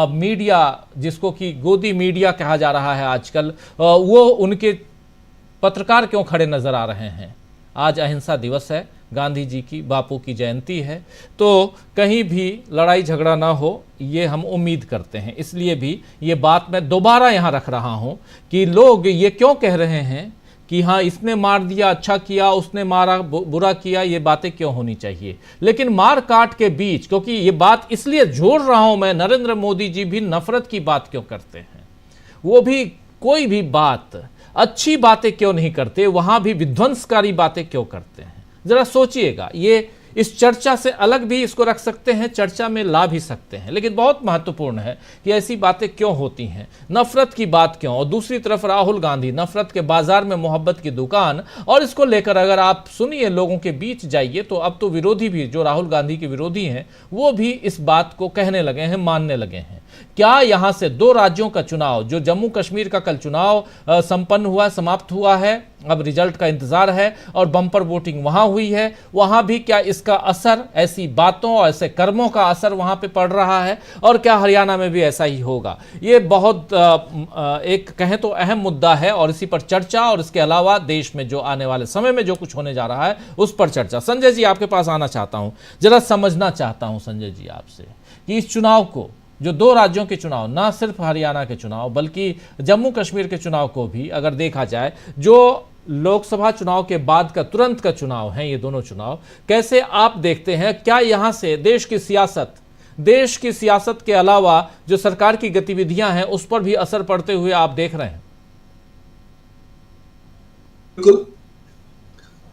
मीडिया, जिसको कि गोदी मीडिया कहा जा रहा है आजकल, वो उनके पत्रकार क्यों खड़े नज़र आ रहे हैं। आज अहिंसा दिवस है, गांधी जी की, बापू की जयंती है, तो कहीं भी लड़ाई झगड़ा ना हो ये हम उम्मीद करते हैं। इसलिए भी ये बात मैं दोबारा यहाँ रख रहा हूँ कि लोग ये क्यों कह रहे हैं कि हाँ इसने मार दिया, अच्छा किया, उसने मारा, बुरा किया, ये बातें क्यों होनी चाहिए। लेकिन मार काट के बीच, क्योंकि ये बात इसलिए जोड़ रहा हूं मैं, नरेंद्र मोदी जी भी नफरत की बात क्यों करते हैं, वो भी कोई भी बात, अच्छी बातें क्यों नहीं करते, वहां भी विध्वंसकारी बातें क्यों करते हैं। जरा सोचिएगा, ये इस चर्चा से अलग भी इसको रख सकते हैं, चर्चा में ला भी सकते हैं, लेकिन बहुत महत्वपूर्ण है कि ऐसी बातें क्यों होती हैं, नफरत की बात क्यों। और दूसरी तरफ राहुल गांधी, नफरत के बाजार में मोहब्बत की दुकान, और इसको लेकर अगर आप सुनिए, लोगों के बीच जाइए, तो अब तो विरोधी भी, जो राहुल गांधी के विरोधी हैं, वो भी इस बात को कहने लगे हैं, मानने लगे हैं। क्या यहां से दो राज्यों का चुनाव, जो जम्मू कश्मीर का कल चुनाव संपन्न हुआ, समाप्त हुआ है, अब रिजल्ट का इंतजार है, और बम्पर वोटिंग वहां हुई है, वहां भी क्या इसका असर, ऐसी बातों और ऐसे कर्मों का असर वहां पे पड़ रहा है, और क्या हरियाणा में भी ऐसा ही होगा। ये बहुत एक कहें तो अहम मुद्दा है, और इसी पर चर्चा, और इसके अलावा देश में जो आने वाले समय में जो कुछ होने जा रहा है उस पर चर्चा। संजय जी, आपके पास आना चाहता हूं, जरा समझना चाहता हूं संजय जी आपसे कि इस चुनाव को, जो दो राज्यों के चुनाव, ना सिर्फ हरियाणा के चुनाव बल्कि जम्मू कश्मीर के चुनाव को भी अगर देखा जाए, जो लोकसभा चुनाव के बाद का तुरंत का चुनाव है, ये दोनों चुनाव कैसे आप देखते हैं। क्या यहां से देश की सियासत के अलावा जो सरकार की गतिविधियां हैं उस पर भी असर पड़ते हुए आप देख रहे हैं? बिल्कुल।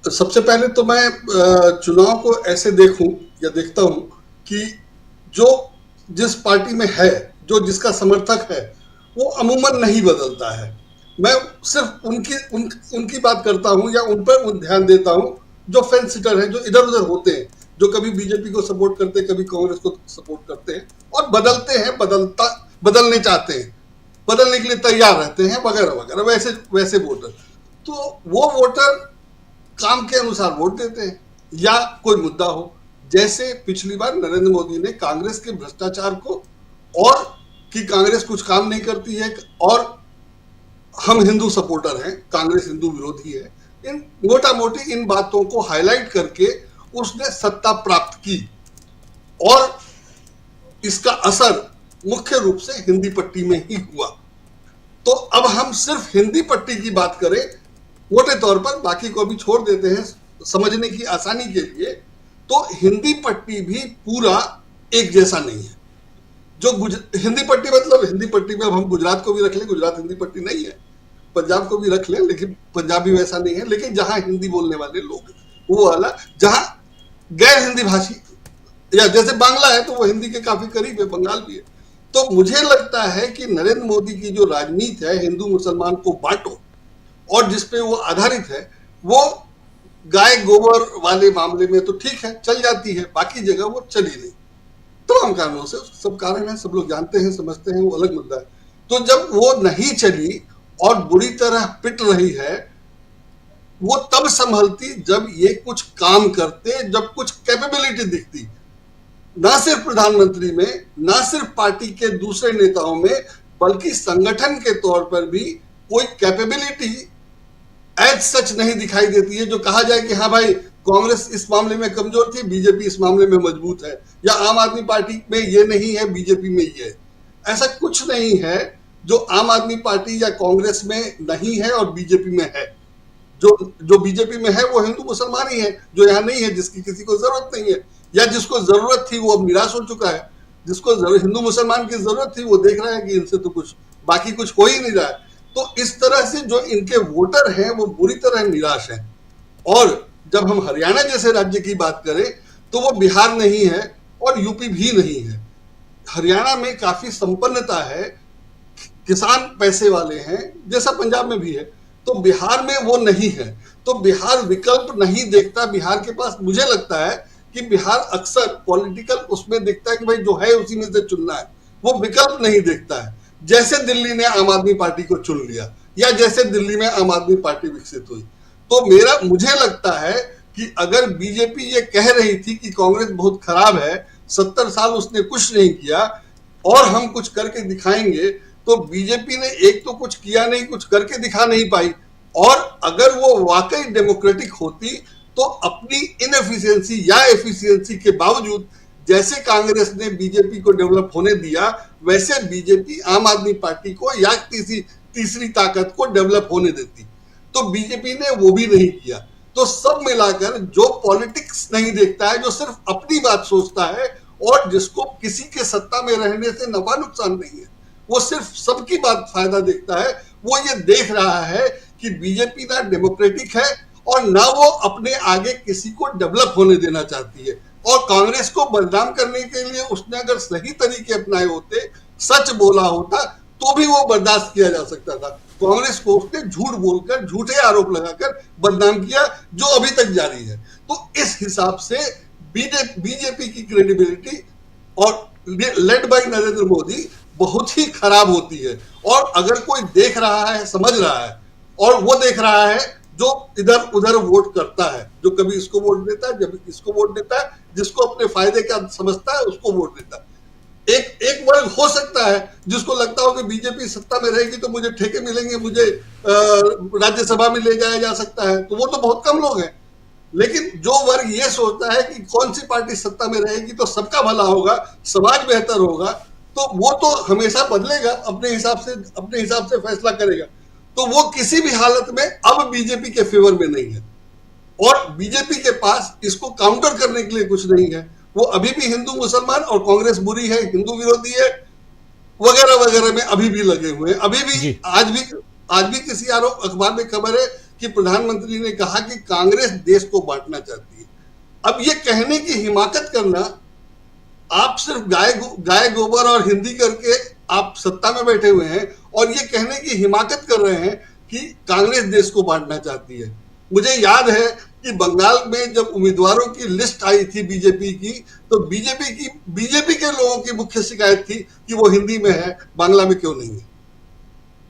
सबसे पहले तो मैं चुनाव को ऐसे देखता हूं कि जो जिस पार्टी में है, जो जिसका समर्थक है, वो अमूमन नहीं बदलता है। मैं सिर्फ उनकी बात करता हूं या उन पर ध्यान देता हूं जो फेंस सिटर हैं, जो इधर उधर होते हैं, जो कभी बीजेपी को सपोर्ट करते हैं, कभी कांग्रेस को सपोर्ट करते हैं, और बदलते हैं, बदलने चाहते हैं, बदलने के लिए तैयार रहते हैं, वगैरह वगैरह, वैसे वोटर। तो वो वोटर काम के अनुसार वोट देते हैं, या कोई मुद्दा हो, जैसे पिछली बार नरेंद्र मोदी ने कांग्रेस के भ्रष्टाचार को, और कि कांग्रेस कुछ काम नहीं करती है, और हम हिंदू सपोर्टर हैं, कांग्रेस हिंदू विरोधी है, इन मोटा मोटी इन बातों को हाईलाइट करके उसने सत्ता प्राप्त की। और इसका असर मुख्य रूप से हिंदी पट्टी में ही हुआ। तो अब हम सिर्फ हिंदी पट्टी की बात करें मोटे तौर पर, बाकी को अभी छोड़ देते हैं समझने की आसानी के लिए, तो हिंदी पट्टी भी पूरा एक जैसा नहीं है। जो हिंदी पट्टी मतलब हिंदी पट्टी में अब हम गुजरात को भी रख लें, गुजरात हिंदी पट्टी नहीं है, पंजाब को भी रख लें, लेकिन पंजाब भी वैसा नहीं है। लेकिन जहां हिंदी बोलने वाले लोग वो वाला, जहां गैर हिंदी भाषी या जैसे बांग्ला है तो वो हिंदी के काफी करीब है, बंगाल भी है। तो मुझे लगता है कि नरेंद्र मोदी की जो राजनीति है हिंदू मुसलमान को बांटो और जिसपे वो आधारित है, वो गाय गोबर वाले मामले में तो ठीक है, चल जाती है, बाकी जगह वो चली नहीं। तमाम कारणों से, सब कारण है, सब लोग जानते हैं, समझते हैं, वो अलग मुद्दा है। तो जब वो नहीं चली और बुरी तरह पिट रही है, वो तब संभलती जब ये कुछ काम करते, जब कुछ कैपेबिलिटी दिखती, ना सिर्फ प्रधानमंत्री में, ना सिर्फ पार्टी के दूसरे नेताओं में, बल्कि संगठन के तौर पर भी कोई कैपेबिलिटी एज सच नहीं दिखाई देती है जो कहा जाए कि हाँ भाई कांग्रेस इस मामले में कमजोर थी, बीजेपी इस मामले में मजबूत है, या आम आदमी पार्टी में ये नहीं है, बीजेपी में ये है। ऐसा कुछ नहीं है जो आम आदमी पार्टी या कांग्रेस में नहीं है और बीजेपी में है। जो बीजेपी में है वो हिंदू मुसलमान ही है, जो यहाँ नहीं है, जिसकी किसी को जरूरत नहीं है, या जिसको जरूरत थी वो अब निराश हो चुका है। जिसको हिंदू मुसलमान की जरूरत थी वो देख रहा है कि इनसे तो कुछ बाकी कुछ हो ही नहीं रहा है। तो इस तरह से जो इनके वोटर हैं वो बुरी तरह निराश हैं। और जब हम हरियाणा जैसे राज्य की बात करें तो वो बिहार नहीं है और यूपी भी नहीं है। हरियाणा में काफी संपन्नता है, किसान पैसे वाले हैं, जैसा पंजाब में भी है। तो बिहार में वो नहीं है। तो बिहार विकल्प नहीं देखता। बिहार के पास, मुझे लगता है कि बिहार अक्सर पॉलिटिकल उसमें देखता है कि भाई जो है उसी में से चुनना है, वो विकल्प नहीं देखता है। जैसे दिल्ली ने आम आदमी पार्टी को चुन लिया, या जैसे दिल्ली में आम आदमी पार्टी विकसित हुई। तो मुझे लगता है कि अगर बीजेपी ये कह रही थी कि कांग्रेस बहुत खराब है, 70 साल उसने कुछ नहीं किया और हम कुछ करके दिखाएंगे, तो बीजेपी ने एक तो कुछ किया नहीं, कुछ करके दिखा नहीं पाई। और अगर वो वाकई डेमोक्रेटिक होती तो अपनी इनएफिशिएंसी या एफिशिएंसी के बावजूद, जैसे कांग्रेस ने बीजेपी को डेवलप होने दिया, वैसे बीजेपी आम आदमी पार्टी को या तीसरी ताकत को डेवलप होने देती। तो बीजेपी ने वो भी नहीं किया। तो सब मिलाकर जो पॉलिटिक्स नहीं देखता है, जो सिर्फ अपनी बात सोचता है और जिसको किसी के सत्ता में रहने से नफा नुकसान नहीं है, वो सिर्फ सबकी बात फायदा देखता है, वो ये देख रहा है कि बीजेपी ना डेमोक्रेटिक है और ना वो अपने आगे किसी को डेवलप होने देना चाहती है। और कांग्रेस को बदनाम करने के लिए उसने अगर सही तरीके अपनाए होते, सच बोला होता, तो भी वो बर्दाश्त किया जा सकता था। कांग्रेस को उसने झूठ बोलकर, झूठे आरोप लगाकर बदनाम किया, जो अभी तक जारी है। तो इस हिसाब से बीजेपी की क्रेडिबिलिटी और लेड बाय नरेंद्र मोदी बहुत ही खराब होती है। और अगर कोई देख रहा है, समझ रहा है, और वो देख रहा है जो इधर उधर वोट करता है, जो कभी इसको वोट देता है, जब इसको वोट देता है, जिसको अपने फायदे का समझता है उसको वोट देता है। एक वर्ग हो सकता है जिसको लगता हो कि बीजेपी सत्ता में रहेगी तो मुझे ठेके मिलेंगे, मुझे राज्यसभा में ले जाया जा सकता है, तो वो तो बहुत कम लोग हैं। लेकिन जो वर्ग ये सोचता है कि कौन सी पार्टी सत्ता में रहेगी तो सबका भला होगा, समाज बेहतर होगा, तो वो तो हमेशा बदलेगा, अपने हिसाब से फैसला करेगा। तो वो किसी भी हालत में अब बीजेपी के फेवर में नहीं है और बीजेपी के पास इसको काउंटर करने के लिए कुछ नहीं है। वो अभी भी हिंदू मुसलमान और कांग्रेस बुरी है, हिंदू विरोधी है, वगैरह वगैरह में अभी भी लगे हुए हैं। अभी भी आज भी किसी अखबार में खबर है कि प्रधानमंत्री ने कहा कि कांग्रेस देश को बांटना चाहती है। अब ये कहने की हिमाकत करना, आप सिर्फ गाय गोबर और हिंदी करके आप सत्ता में बैठे हुए हैं और ये कहने की हिमाकत कर रहे हैं कि कांग्रेस देश को बांटना चाहती है। मुझे याद है कि बंगाल में जब उम्मीदवारों की लिस्ट आई थी बीजेपी की, तो बीजेपी के लोगों की मुख्य शिकायत थी कि वो हिंदी में है, बांग्ला में क्यों नहीं है।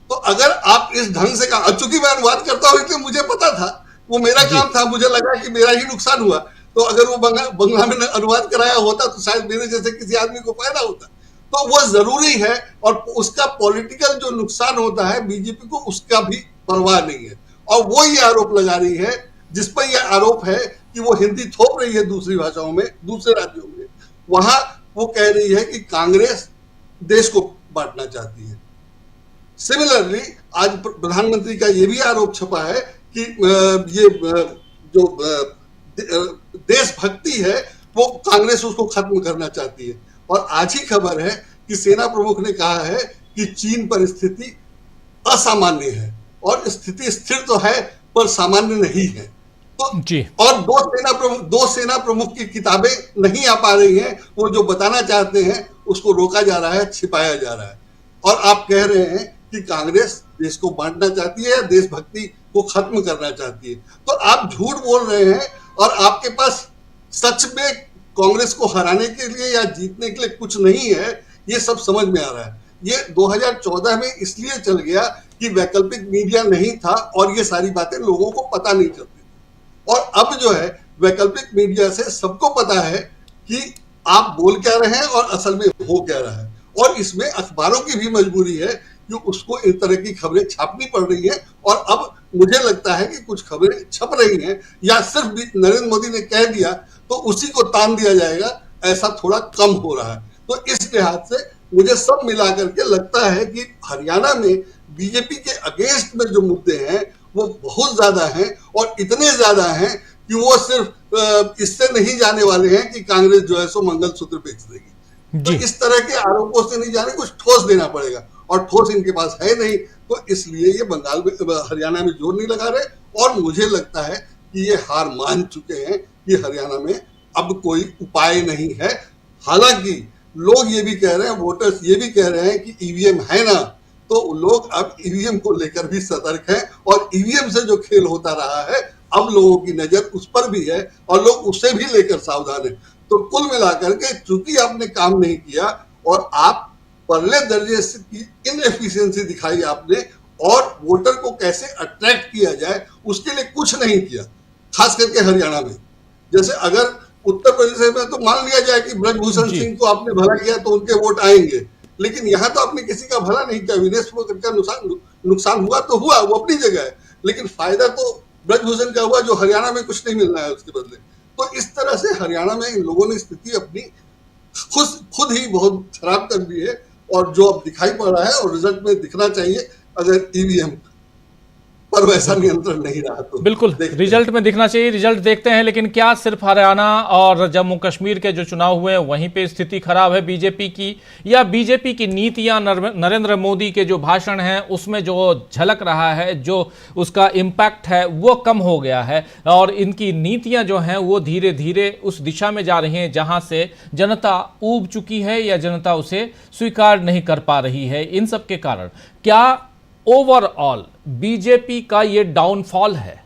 तो अगर आप इस ढंग से कहा, चूंकि मैं अनुवाद करता हूं इसलिए मुझे पता था, वो मेरा काम था, मुझे लगा कि मेरा ही नुकसान हुआ। तो अगर वो बंगला में अनुवाद कराया होता तो शायद मेरे जैसे किसी आदमी को फायदा होता। तो वो जरूरी है और उसका पॉलिटिकल जो नुकसान होता है बीजेपी को, उसका भी परवाह नहीं है। और वो ये आरोप लगा रही है, जिस पर यह आरोप है कि वो हिंदी थोप रही है दूसरी भाषाओं में, दूसरे राज्यों में। वहां वो कह रही है कि कांग्रेस देश को बांटना चाहती है। सिमिलरली आज प्रधानमंत्री का ये भी आरोप छपा है कि ये जो देशभक्ति है वो कांग्रेस उसको खत्म करना चाहती है। और आज ही खबर है कि सेना प्रमुख ने कहा है कि चीन पर स्थिति असामान्य है, और स्थिति स्थिर तो है पर सामान्य नहीं है। तो जी। और दो सेना प्रमुख की किताबें नहीं आ पा रही हैं, वो जो बताना चाहते हैं उसको रोका जा रहा है, छिपाया जा रहा है। और आप कह रहे हैं कि कांग्रेस देश को बांटना चाहती है या देशभक्ति को खत्म करना चाहती है, तो आप झूठ बोल रहे हैं और आपके पास सच में कांग्रेस को हराने के लिए या जीतने के लिए कुछ नहीं है, ये सब समझ में आ रहा है। ये 2014 में इसलिए चल गया कि वैकल्पिक मीडिया नहीं था और ये सारी बातें लोगों को पता नहीं चलती थी। और अब जो है वैकल्पिक मीडिया से सबको पता है कि आप बोल क्या रहे हैं और असल में हो क्या रहा है, और इसमें अखबारों की भी मजबूरी है कि उसको इस तरह की खबरें छापनी पड़ रही है। और अब मुझे लगता है कि कुछ खबरें छप रही हैं या सिर्फ नरेंद्र मोदी ने कह दिया तो उसी को तान दिया जाएगा, ऐसा थोड़ा कम हो रहा है। तो इस लिहाज से मुझे सब मिला करके लगता है कि हरियाणा में बीजेपी के अगेंस्ट में जो मुद्दे हैं वो बहुत ज्यादा हैं, और इतने ज्यादा हैं कि वो सिर्फ इससे नहीं जाने वाले हैं कि कांग्रेस जो है सो मंगलसूत्र बेच देगी। तो इस तरह के आरोपों से नहीं जाने, कुछ ठोस देना पड़ेगा, और ठोस इनके पास है नहीं, तो इसलिए ये बंगाल में हरियाणा में जोर नहीं लगा रहे। और मुझे लगता है कि ये हार मान चुके हैं कि हरियाणा में अब कोई उपाय नहीं है। हालांकि लोग ये भी कह रहे हैं, वोटर्स ये भी कह रहे हैं कि ईवीएम है ना, तो लोग अब ईवीएम को लेकर भी सतर्क हैं, और ईवीएम से जो खेल होता रहा है अब लोगों की नजर उस पर भी है और लोग उसे भी लेकर सावधान है। तो कुल मिलाकर के चूंकि आपने काम नहीं किया और आप परले दर्जे की इनएफिशिएंसी दिखाई आपने, और वोटर को कैसे अट्रैक्ट किया जाए उसके लिए कुछ नहीं किया, खास करके हरियाणा में। जैसे अगर उत्तर प्रदेश में तो मान लिया जाए कि ब्रजभूषण सिंह को आपने भला किया तो उनके वोट आएंगे, लेकिन यहाँ तो आपने किसी का भला नहीं किया। विनेश फोगाट का नुकसान हुआ तो हुआ, वो अपनी जगह है, लेकिन फायदा तो ब्रजभूषण का हुआ जो हरियाणा में कुछ नहीं मिलना है उसके बदले। तो इस तरह से हरियाणा में इन लोगों ने स्थिति अपनी खुद ही बहुत खराब कर दी है, और जो अब दिखाई पड़ रहा है और रिजल्ट में दिखना चाहिए अगर ईवीएम पर वैसा नियंत्रण नहीं रहा तो। बिल्कुल रिजल्ट में दिखना चाहिए, रिजल्ट देखते हैं। लेकिन क्या सिर्फ हरियाणा और जम्मू कश्मीर के जो चुनाव हुए वहीं पे स्थिति खराब है बीजेपी की, या बीजेपी की नीतियां, नरेंद्र मोदी के जो भाषण हैं उसमें जो झलक रहा है, जो उसका इम्पैक्ट है वो कम हो गया है, और इनकी नीतियां जो हैं वो धीरे धीरे उस दिशा में जा रही हैं जहां से जनता ऊब चुकी है या जनता उसे स्वीकार नहीं कर पा रही है। इन सब के कारण क्या ओवरऑल बीजेपी का ये डाउनफॉल है,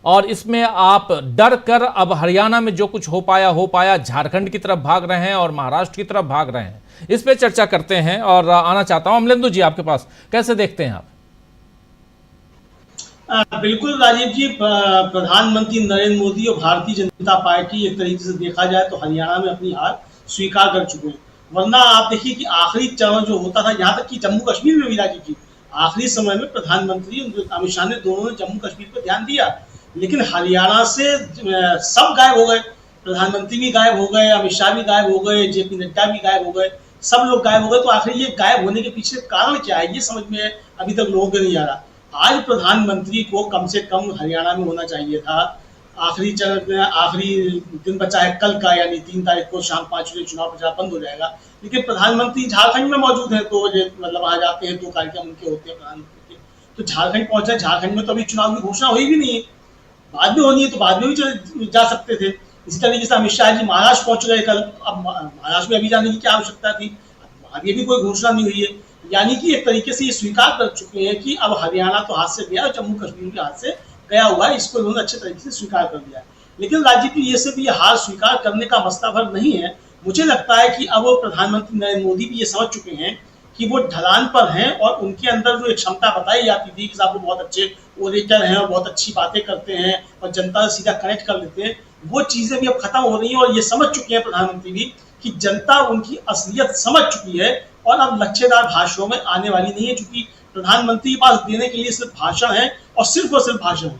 और इसमें आप डर कर अब हरियाणा में जो कुछ हो पाया झारखंड की तरफ भाग रहे हैं और महाराष्ट्र की तरफ भाग रहे हैं? इस पे चर्चा करते हैं और आना चाहता हूं अमलेंदु जी आपके पास, कैसे देखते हैं आप? बिल्कुल राजीव जी, प्रधानमंत्री नरेंद्र मोदी और भारतीय जनता पार्टी एक तरीके से देखा जाए तो हरियाणा में अपनी हार स्वीकार कर चुके हैं। वरना आप देखिए कि आखिरी चरण जो होता था, यहाँ तक कि जम्मू कश्मीर में भी राजीव जी आखिरी समय में प्रधानमंत्री अमित शाह ने दोनों ने जम्मू कश्मीर पर ध्यान दिया, लेकिन हरियाणा से सब गायब हो गए। प्रधानमंत्री भी गायब हो गए, अमित शाह भी गायब हो गए, जेपी नड्डा भी गायब हो गए, सब लोग गायब हो गए। तो आखिर ये गायब होने के पीछे कारण क्या है, ये समझ में अभी तक लोगों को नहीं आ रहा। आज प्रधानमंत्री को कम से कम हरियाणा में होना चाहिए था। आखिरी चरण, आखिरी दिन बचा है कल का, यानी 3 तारीख को शाम 5 बजे चुनाव प्रचार बंद हो जाएगा, लेकिन प्रधानमंत्री झारखंड में मौजूद है, 2 बजे मतलब आ जाते हैं, 2 कार्यक्रम उनके होते हैं प्रधानमंत्री के, तो झारखंड पहुंचे। झारखंड में तो अभी चुनाव की घोषणा हुई भी नहीं है, बाद में होनी है तो बाद में भी जा सकते थे। इसी तरीके से अमित शाह जी महाराष्ट्र पहुंच गए कल, अब महाराष्ट्र में अभी जाने की क्या आवश्यकता थी, अभी भी कोई घोषणा नहीं हुई है। यानी कि एक तरीके से ये स्वीकार कर चुके हैं कि अब हरियाणा तो हाथ से गया और जम्मू कश्मीर के हाथ से गया हुआ है, इसको उन्होंने अच्छे तरीके से स्वीकार कर दिया है। लेकिन राजीव जी ये सिर्फ ये हार स्वीकार करने का मसला भर नहीं है, मुझे लगता है कि अब प्रधानमंत्री नरेंद्र मोदी भी ये समझ चुके हैं कि वो ढलान पर हैं, और उनके अंदर जो एक क्षमता बताई जाती थी कि साहब वो बहुत अच्छे ओरेटर हैं और बहुत अच्छी बातें करते हैं और जनता से सीधा कनेक्ट कर लेते हैं, वो चीज़ें भी अब खत्म हो रही हैं। और ये समझ चुके हैं प्रधानमंत्री भी कि जनता उनकी असलियत समझ चुकी है और अब लच्छेदार भाषणों में आने वाली नहीं है, क्योंकि प्रधानमंत्री के पास देने के लिए सिर्फ भाषण है और सिर्फ भाषण है,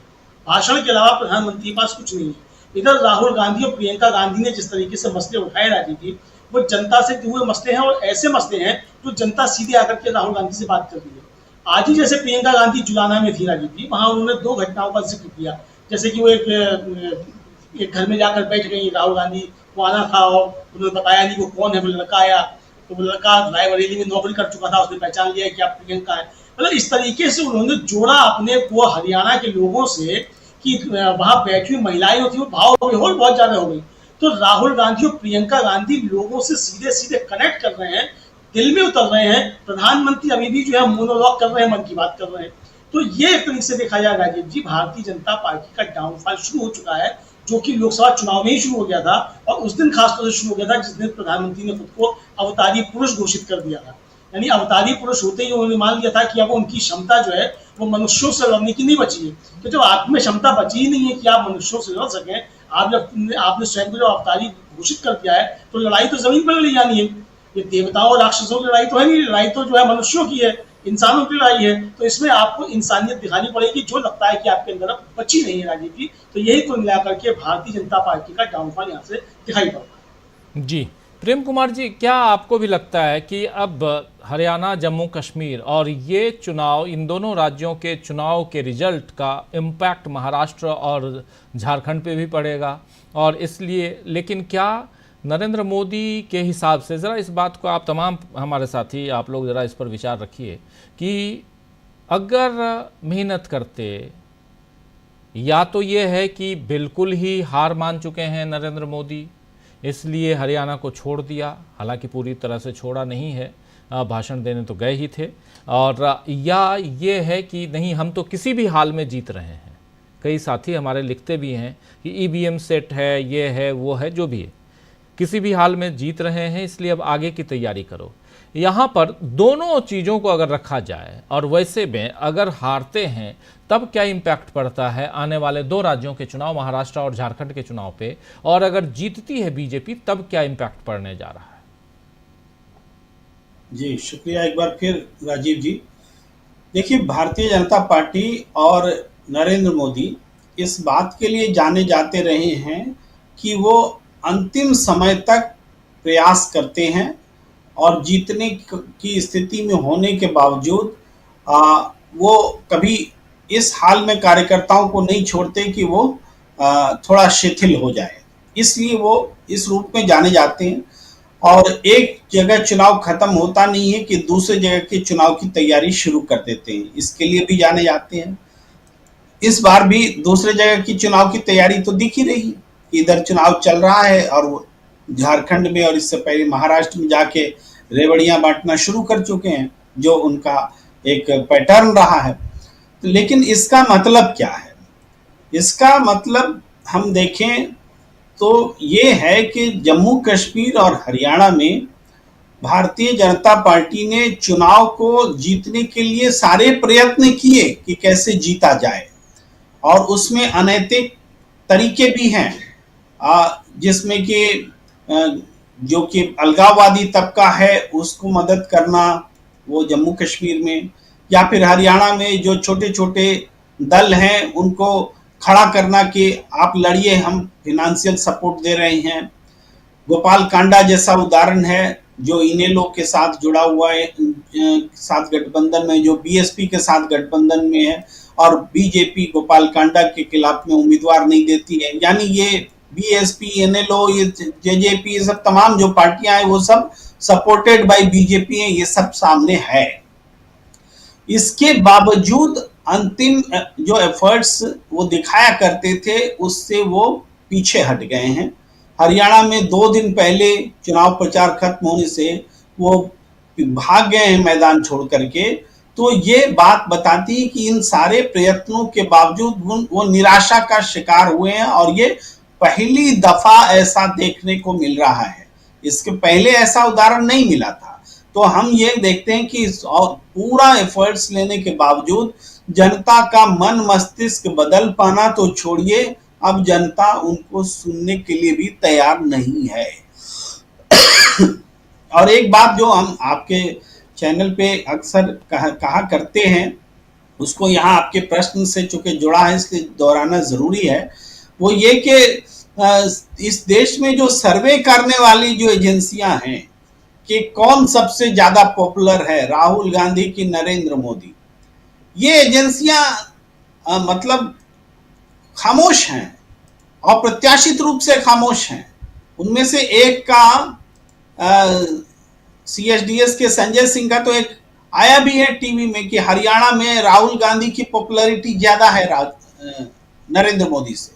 भाषण के अलावा प्रधानमंत्री के पास कुछ नहीं है। इधर राहुल गांधी और प्रियंका गांधी ने जिस तरीके से मसले उठाए राजीव जी, वो जनता से जुड़े मसले हैं और ऐसे मसले हैं जो जनता सीधे आकर के राहुल गांधी से बात कर रही है। आज ही जैसे प्रियंका गांधी जुलाना में थी राजीव जी, वहां उन्होंने 2 घटनाओं का जिक्र किया, जैसे कि वो एक घर में जाकर बैठ गई राहुल गांधी को आना था और उन्होंने बताया नहीं वो कौन है, वो लड़का आया तो वो लड़का रायबरेली में नौकरी कर चुका था, उसने पहचान लिया कि आप प्रियंका है। मतलब इस तरीके से उन्होंने जोड़ा अपने को हरियाणा के लोगों से कि वहां बैठी हुई महिलाएं होती वो भाव विहोल बहुत ज्यादा हो गई। तो राहुल गांधी और प्रियंका गांधी लोगों से सीधे सीधे कनेक्ट कर रहे हैं, दिल में उतर रहे हैं। प्रधानमंत्री अभी भी जो है मोनोलॉग कर रहे हैं, मन की बात कर रहे हैं। तो ये एक तरीके से देखा जाए राजीव जी, भारतीय जनता पार्टी का डाउनफॉल शुरू हो चुका है, जो कि लोकसभा चुनाव में ही शुरू हो गया था और उस दिन खासतौर से शुरू हो गया था जिस दिन प्रधानमंत्री ने खुद को अवतारी पुरुष घोषित कर दिया था। यानी अवतारी पुरुष होते ही उन्होंने मान लिया था कि अब उनकी क्षमता जो है वो मनुष्यों से लड़ने की नहीं बची है। तो जब आप में क्षमता बची ही नहीं है कि आप मनुष्यों से लड़ सकें, आपने स्वयं को जब अवतारी घोषित कर दिया है, तो लड़ाई तो जमीन पर लड़ी जानी है। ये देवताओं और राक्षसों की लड़ाई तो है नहीं, लड़ाई तो जो है मनुष्यों की है, इंसानों की लड़ाई है। तो इसमें आपको इंसानियत दिखानी पड़ेगी, जो लगता है कि आपके अंदर अब बची नहीं है राजीव जी। तो यही कुल मिलाकर के भारतीय जनता पार्टी का डाउनफॉल यहाँ से दिखाई पड़ता है। जी प्रेम कुमार जी, क्या आपको भी लगता है कि अब हरियाणा, जम्मू कश्मीर और ये चुनाव, इन दोनों राज्यों के चुनाव के रिजल्ट का इम्पैक्ट महाराष्ट्र और झारखंड पे भी पड़ेगा? और इसलिए लेकिन क्या नरेंद्र मोदी के हिसाब से, ज़रा इस बात को आप तमाम हमारे साथी आप लोग ज़रा इस पर विचार रखिए कि अगर मेहनत करते, या तो ये है कि बिल्कुल ही हार मान चुके हैं नरेंद्र मोदी, इसलिए हरियाणा को छोड़ दिया, हालांकि पूरी तरह से छोड़ा नहीं है, भाषण देने तो गए ही थे, और या ये है कि नहीं हम तो किसी भी हाल में जीत रहे हैं। कई साथी हमारे लिखते भी हैं कि ईवीएम सेट है, ये है, वो है, जो भी है, किसी भी हाल में जीत रहे हैं, इसलिए अब आगे की तैयारी करो। यहाँ पर दोनों चीज़ों को अगर रखा जाए, और वैसे में अगर हारते हैं तब क्या इम्पैक्ट पड़ता है आने वाले 2 राज्यों के चुनाव, महाराष्ट्र और झारखंड के चुनाव पे, और अगर जीतती है बीजेपी तब क्या इम्पैक्ट पड़ने जा रहा है? जी शुक्रिया एक बार फिर राजीव जी। देखिए, भारतीय जनता पार्टी और नरेंद्र मोदी इस बात के लिए जाने जाते रहे हैं कि वो अंतिम समय तक प्रयास करते हैं और जीतने की स्थिति में होने के बावजूद वो कभी इस हाल में कार्यकर्ताओं को नहीं छोड़ते कि वो थोड़ा शिथिल हो जाए। इसलिए वो इस रूप में जाने जाते हैं और एक जगह चुनाव खत्म होता नहीं है कि दूसरे जगह के चुनाव की तैयारी शुरू कर देते हैं, इसके लिए भी जाने जाते हैं। इस बार भी दूसरे जगह की चुनाव की तैयारी तो दिख ही रही, इधर चुनाव चल रहा है और वो झारखंड में और इससे पहले महाराष्ट्र में जाके रेवड़ियां बांटना शुरू कर चुके हैं, जो उनका एक पैटर्न रहा है। तो लेकिन इसका मतलब क्या है? इसका मतलब हम देखें तो ये है कि जम्मू कश्मीर और हरियाणा में भारतीय जनता पार्टी ने चुनाव को जीतने के लिए सारे प्रयत्न किए कि कैसे जीता जाए, और उसमें अनैतिक तरीके भी हैं, जिसमें कि जो कि अलगाववादी तबका है उसको मदद करना, वो जम्मू कश्मीर में, या फिर हरियाणा में जो छोटे छोटे दल हैं उनको खड़ा करना कि आप लड़िए, हम फिनेंशियल सपोर्ट दे रहे हैं। गोपाल कांडा जैसा उदाहरण है जो इनेलो के साथ जुड़ा हुआ है, साथ गठबंधन में, जो बीएसपी के साथ गठबंधन में है, और बीजेपी गोपाल कांडा के खिलाफ में उम्मीदवार नहीं देती है। यानी ये बीएसपी, एनएलओ, ये जेजेपी, ये सब तमाम जो पार्टियां हैं वो सब सपोर्टेड बाय बीजेपी है, ये सब सामने है। इसके बावजूद अंतिम जो एफर्ट्स वो दिखाया करते थे उससे वो पीछे हट गए हैं। हरियाणा में 2 दिन पहले चुनाव प्रचार खत्म होने से वो भाग गए हैं मैदान छोड़ करके। तो ये बात बताती है कि इन सारे प्रयत्नों के बावजूद वो निराशा का शिकार हुए हैं, और ये पहली दफा ऐसा देखने को मिल रहा है। इसके पहले ऐसा उदाहरण नहीं मिला था। तो हम ये देखते हैं कि पूरा एफर्ट्स लेने के बावजूद जनता का मन मस्तिष्क बदल पाना तो छोड़िए, अब जनता उनको सुनने के लिए भी तैयार नहीं है। और एक बात जो हम आपके चैनल पे अक्सर कहा करते हैं, उसको यहाँ आपके प्रश्न से चूंकि जुड़ा है इसलिए दोहराना जरूरी है, वो ये कि इस देश में जो सर्वे करने वाली जो एजेंसियां हैं कि कौन सबसे ज्यादा पॉपुलर है, राहुल गांधी की नरेंद्र मोदी, ये एजेंसियां मतलब खामोश हैं, अप्रत्याशित रूप से खामोश हैं। उनमें से एक का CSDS के संजय सिंह का तो एक आया भी है टीवी में कि हरियाणा में राहुल गांधी की पॉपुलैरिटी ज्यादा है नरेंद्र मोदी से।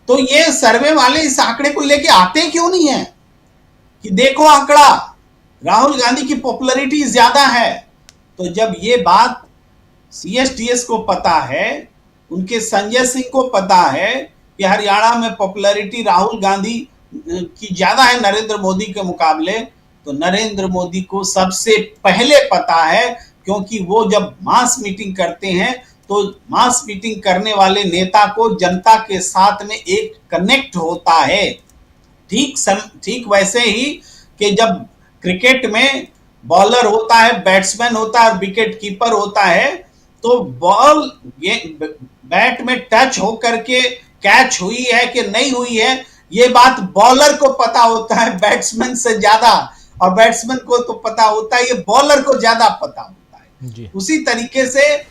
तो ये सर्वे वाले इस आंकड़े को लेके आते क्यों नहीं है कि देखो आंकड़ा, राहुल गांधी की पॉपुलैरिटी ज्यादा है। तो जब ये बात CSDS को पता है, उनके संजय सिंह को पता है कि हरियाणा में पॉपुलैरिटी राहुल गांधी की ज्यादा है नरेंद्र मोदी के मुकाबले, तो नरेंद्र मोदी को सबसे पहले पता है, क्योंकि वो जब मास मीटिंग करते हैं तो मास मीटिंग करने वाले नेता को जनता के साथ में एक कनेक्ट होता है। ठीक वैसे ही कि जब क्रिकेट में बॉलर होता है, बैट्समैन होता है और विकेट कीपर होता है, तो बॉल बैट में टच होकर के कैच हुई है कि नहीं हुई है, ये बात बॉलर को पता होता है बैट्समैन से ज्यादा, और बैट्समैन को तो पता होता है, ये बॉलर को ज्यादा पता होता है। उसी तरीके से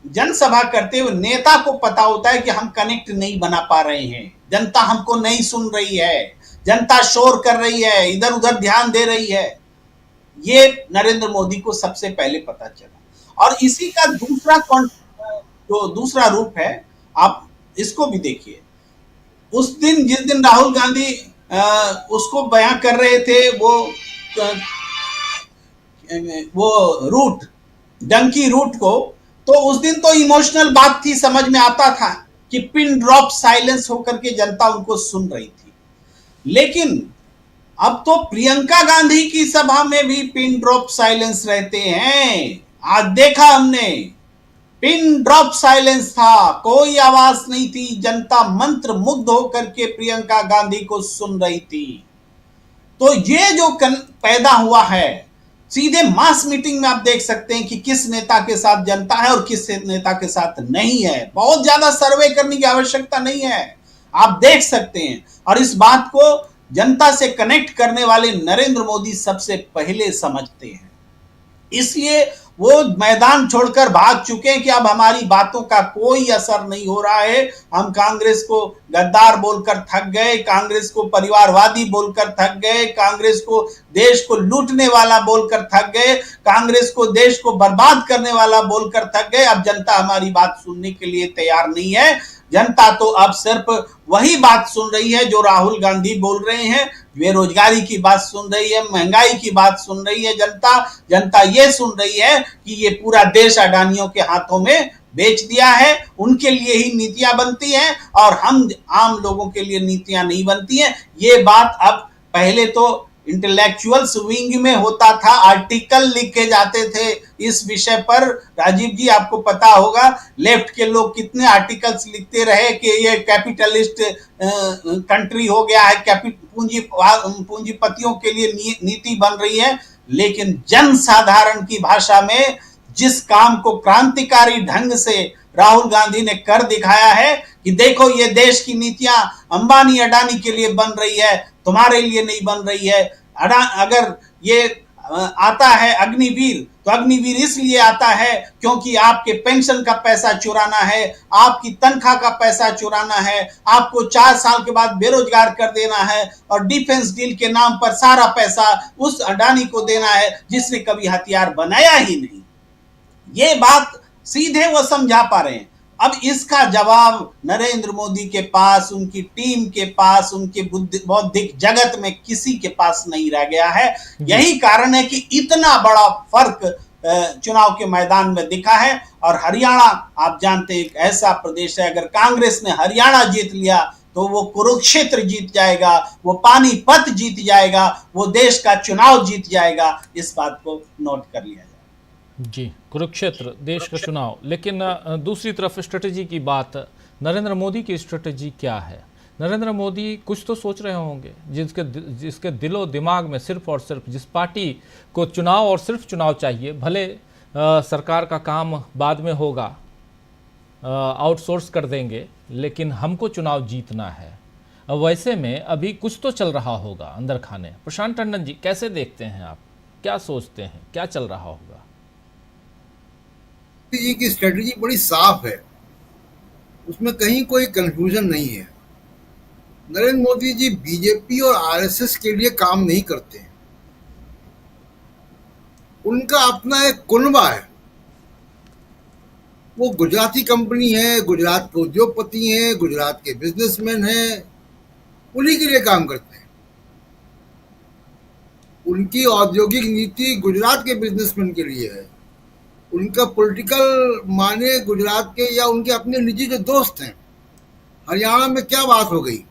जनसभा करते हुए नेता को पता होता है कि हम कनेक्ट नहीं बना पा रहे हैं, जनता हमको नहीं सुन रही है, जनता शोर कर रही है, इधर उधर ध्यान दे रही है। ये नरेंद्र मोदी को सबसे पहले पता चला। और इसी का दूसरा रूप है, आप इसको भी देखिए। उस दिन जिस दिन राहुल गांधी उसको बयां कर रहे थे, वो रूट, डंकी रूट को, तो उस दिन तो इमोशनल बात थी, समझ में आता था कि पिन ड्रॉप साइलेंस होकर के जनता उनको सुन रही थी। लेकिन अब तो प्रियंका गांधी की सभा में भी पिन ड्रॉप साइलेंस रहते हैं। आज देखा हमने, पिन ड्रॉप साइलेंस था, कोई आवाज नहीं थी, जनता मंत्र मुग्ध होकर के प्रियंका गांधी को सुन रही थी। तो ये जो पैदा हुआ है, सीधे मास मीटिंग में आप देख सकते हैं कि किस नेता के साथ जनता है और किस नेता के साथ नहीं है। बहुत ज्यादा सर्वे करने की आवश्यकता नहीं है, आप देख सकते हैं। और इस बात को जनता से कनेक्ट करने वाले नरेंद्र मोदी सबसे पहले समझते हैं, इसलिए वो मैदान छोड़कर भाग चुके हैं कि अब हमारी बातों का कोई असर नहीं हो रहा है। हम कांग्रेस को गद्दार बोलकर थक गए, कांग्रेस को परिवारवादी बोलकर थक गए, कांग्रेस को देश को लूटने वाला बोलकर थक गए, कांग्रेस को देश को बर्बाद करने वाला बोलकर थक गए। अब जनता हमारी बात सुनने के लिए तैयार नहीं है। जनता तो अब सिर्फ वही बात सुन रही है जो राहुल गांधी बोल रहे हैं, बेरोजगारी की बात सुन रही है, महंगाई की बात सुन रही है। जनता ये सुन रही है कि ये पूरा देश अडानियों के हाथों में बेच दिया है, उनके लिए ही नीतियां बनती हैं और हम आम लोगों के लिए नीतियां नहीं बनती हैं। ये बात अब, पहले तो इंटेलेक्चुअल्स विंग में होता था, आर्टिकल लिखे जाते थे इस विषय पर। राजीव जी, आपको पता होगा लेफ्ट के लोग कितने आर्टिकल्स लिखते रहे कि ये कैपिटलिस्ट कंट्री हो गया है, पूंजीपतियों के लिए नीति बन रही है। लेकिन जन साधारण की भाषा में जिस काम को क्रांतिकारी ढंग से राहुल गांधी ने कर दिखाया है कि देखो ये देश की नीतियां अंबानी अडानी के लिए बन रही है, तुम्हारे लिए नहीं बन रही है। अगर ये आता है अग्निवीर, तो अग्निवीर इसलिए आता है क्योंकि आपके पेंशन का पैसा चुराना है, आपकी तनख्वाह का पैसा चुराना है, आपको 4 साल के बाद बेरोजगार कर देना है और डिफेंस डील के नाम पर सारा पैसा उस अडानी को देना है जिसने कभी हथियार बनाया ही नहीं। ये बात सीधे वो समझा पा रहे हैं। अब इसका जवाब नरेंद्र मोदी के पास, उनकी टीम के पास, उनके बौद्धिक जगत में किसी के पास नहीं रह गया है। यही कारण है कि इतना बड़ा फर्क चुनाव के मैदान में दिखा है। और हरियाणा, आप जानते हैं, एक ऐसा प्रदेश है, अगर कांग्रेस ने हरियाणा जीत लिया तो वो कुरुक्षेत्र जीत जाएगा, वो पानीपत जीत जाएगा, वो देश का चुनाव जीत जाएगा। इस बात को नोट कर लिया जाए। जी, कुरुक्षेत्र देश का चुनाव। लेकिन दूसरी तरफ स्ट्रेटेजी की बात, नरेंद्र मोदी की स्ट्रेटेजी क्या है? नरेंद्र मोदी कुछ तो सोच रहे होंगे, जिसके दिलो दिमाग में सिर्फ और सिर्फ जिस पार्टी को चुनाव और सिर्फ चुनाव चाहिए, भले सरकार का काम बाद में होगा, आउटसोर्स कर देंगे, लेकिन हमको चुनाव जीतना है। वैसे में अभी कुछ तो चल रहा होगा अंदर खाने। प्रशांत टंडन जी, कैसे देखते हैं आप, क्या सोचते हैं, क्या चल रहा होगा? जी की स्ट्रेटजी बड़ी साफ है, उसमें कहीं कोई कंफ्यूजन नहीं है। नरेंद्र मोदी जी बीजेपी और आरएसएस के लिए काम नहीं करते हैं। उनका अपना एक कुनबा है, वो गुजराती कंपनी है, गुजरात के उद्योगपति हैं, गुजरात के बिजनेसमैन हैं, उन्हीं के लिए काम करते हैं। उनकी औद्योगिक नीति गुजरात के बिजनेसमैन के लिए है। उनका पॉलिटिकल माने गुजरात के या उनके अपने निजी जो दोस्त हैं। हरियाणा में क्या बात हो गई?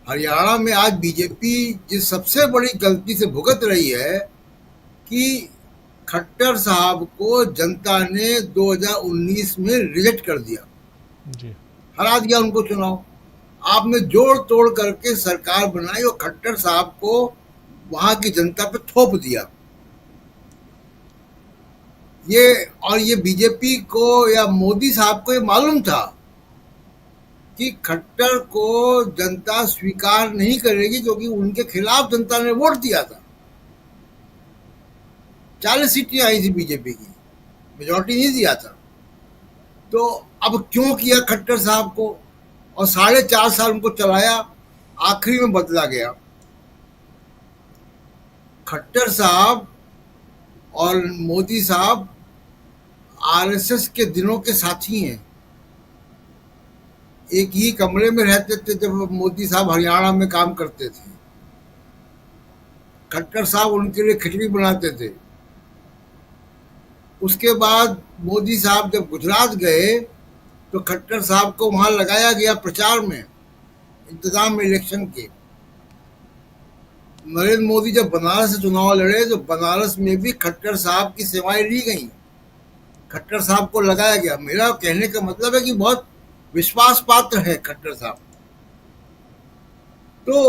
हरियाणा में आज बीजेपी जिस सबसे बड़ी गलती से भुगत रही है कि खट्टर साहब को जनता ने 2019 में रिजेक्ट कर दिया, हरा दिया उनको चुनाव। आपने जोड़ तोड़ करके सरकार बनाई और खट्टर साहब को वहां की जनता पे थोप दिया। ये बीजेपी को या मोदी साहब को ये मालूम था कि खट्टर को जनता स्वीकार नहीं करेगी, क्योंकि उनके खिलाफ जनता ने वोट दिया था। 40 सीटें आई थी बीजेपी की, मेजॉरिटी नहीं दिया था। तो अब क्यों किया खट्टर साहब को, और 4.5 साल उनको चलाया, आखिरी में बदला गया। खट्टर साहब और मोदी साहब आरएसएस के दिनों के साथी हैं। एक ही कमरे में रहते थे जब मोदी साहब हरियाणा में काम करते थे। खट्टर साहब उनके लिए खिचड़ी बनाते थे। उसके बाद मोदी साहब जब गुजरात गए तो खट्टर साहब को वहां लगाया गया प्रचार में, इंतजाम में इलेक्शन के। नरेंद्र मोदी जब बनारस से चुनाव लड़े तो बनारस में भी खट्टर साहब की सेवाएं ली गई, खट्टर साहब को लगाया गया। मेरा कहने का मतलब है कि बहुत विश्वास पात्र है खट्टर साहब। तो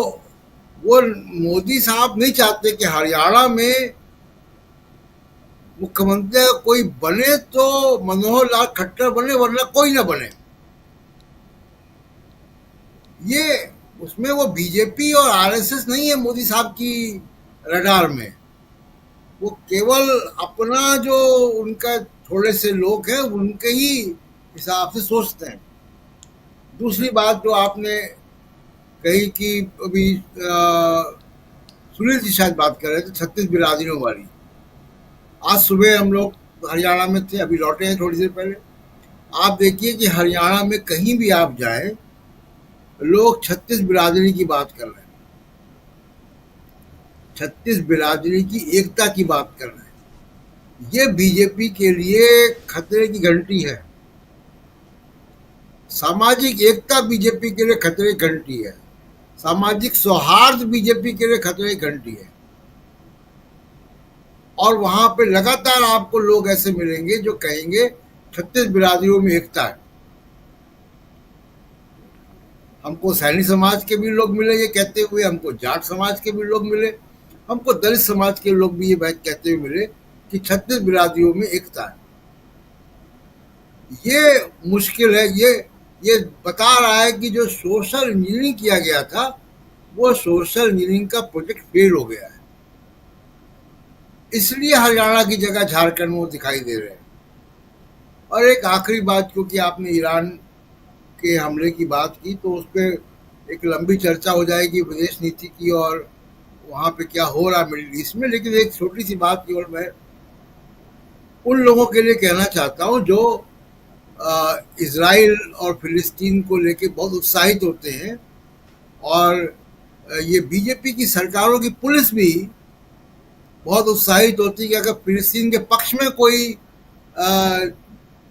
वो मोदी साहब नहीं चाहते कि हरियाणा में मुख्यमंत्री कोई बने तो मनोहर लाल खट्टर बने, वरना कोई ना बने। ये उसमें वो बीजेपी और आरएसएस नहीं है मोदी साहब की रडार में। वो केवल अपना जो उनका थोड़े से लोग हैं उनके ही हिसाब से सोचते हैं। दूसरी बात जो आपने कही कि अभी सुनील जी शायद बात कर रहे थे 36 बिरादरियों वाली। आज सुबह हम लोग हरियाणा में थे, अभी लौटे हैं थोड़ी देर पहले। आप देखिए कि हरियाणा में कहीं भी आप जाएं, लोग 36 बिरादरी की बात कर रहे हैं, 36 बिरादरी की एकता की बात कर रहे हैं। ये बीजेपी के लिए खतरे की घंटी है। सामाजिक एकता बीजेपी के लिए खतरे की घंटी है। सामाजिक सौहार्द बीजेपी के लिए खतरे की घंटी है। और वहां पे लगातार आपको लोग ऐसे मिलेंगे जो कहेंगे 36 बिरादरियों में एकता है। हमको सैनी समाज के भी लोग मिले ये कहते हुए, हमको जाट समाज के भी लोग मिले, हमको दलित समाज के लोग भी ये बात कहते हुए मिले कि 36 बिरादरियों में एकता है। ये मुश्किल है। ये बता रहा है कि जो सोशल इंजीनियरिंग किया गया था वो सोशल इंजीनियरिंग का प्रोजेक्ट फेल हो गया है। इसलिए हरियाणा की जगह झारखंड में वो दिखाई दे रहे हैं। और एक आखिरी बात, क्योंकि आपने ईरान के हमले की बात की तो उस पर एक लंबी चर्चा हो जाएगी विदेश नीति की और वहाँ पे क्या हो रहा है मिडिल ईस्ट में। लेकिन एक छोटी सी बात केवल मैं उन लोगों के लिए कहना चाहता हूँ जो इजराइल और फिलिस्तीन को लेके बहुत उत्साहित होते हैं, और ये बीजेपी की सरकारों की पुलिस भी बहुत उत्साहित होती है कि अगर फिलिस्तीन के पक्ष में कोई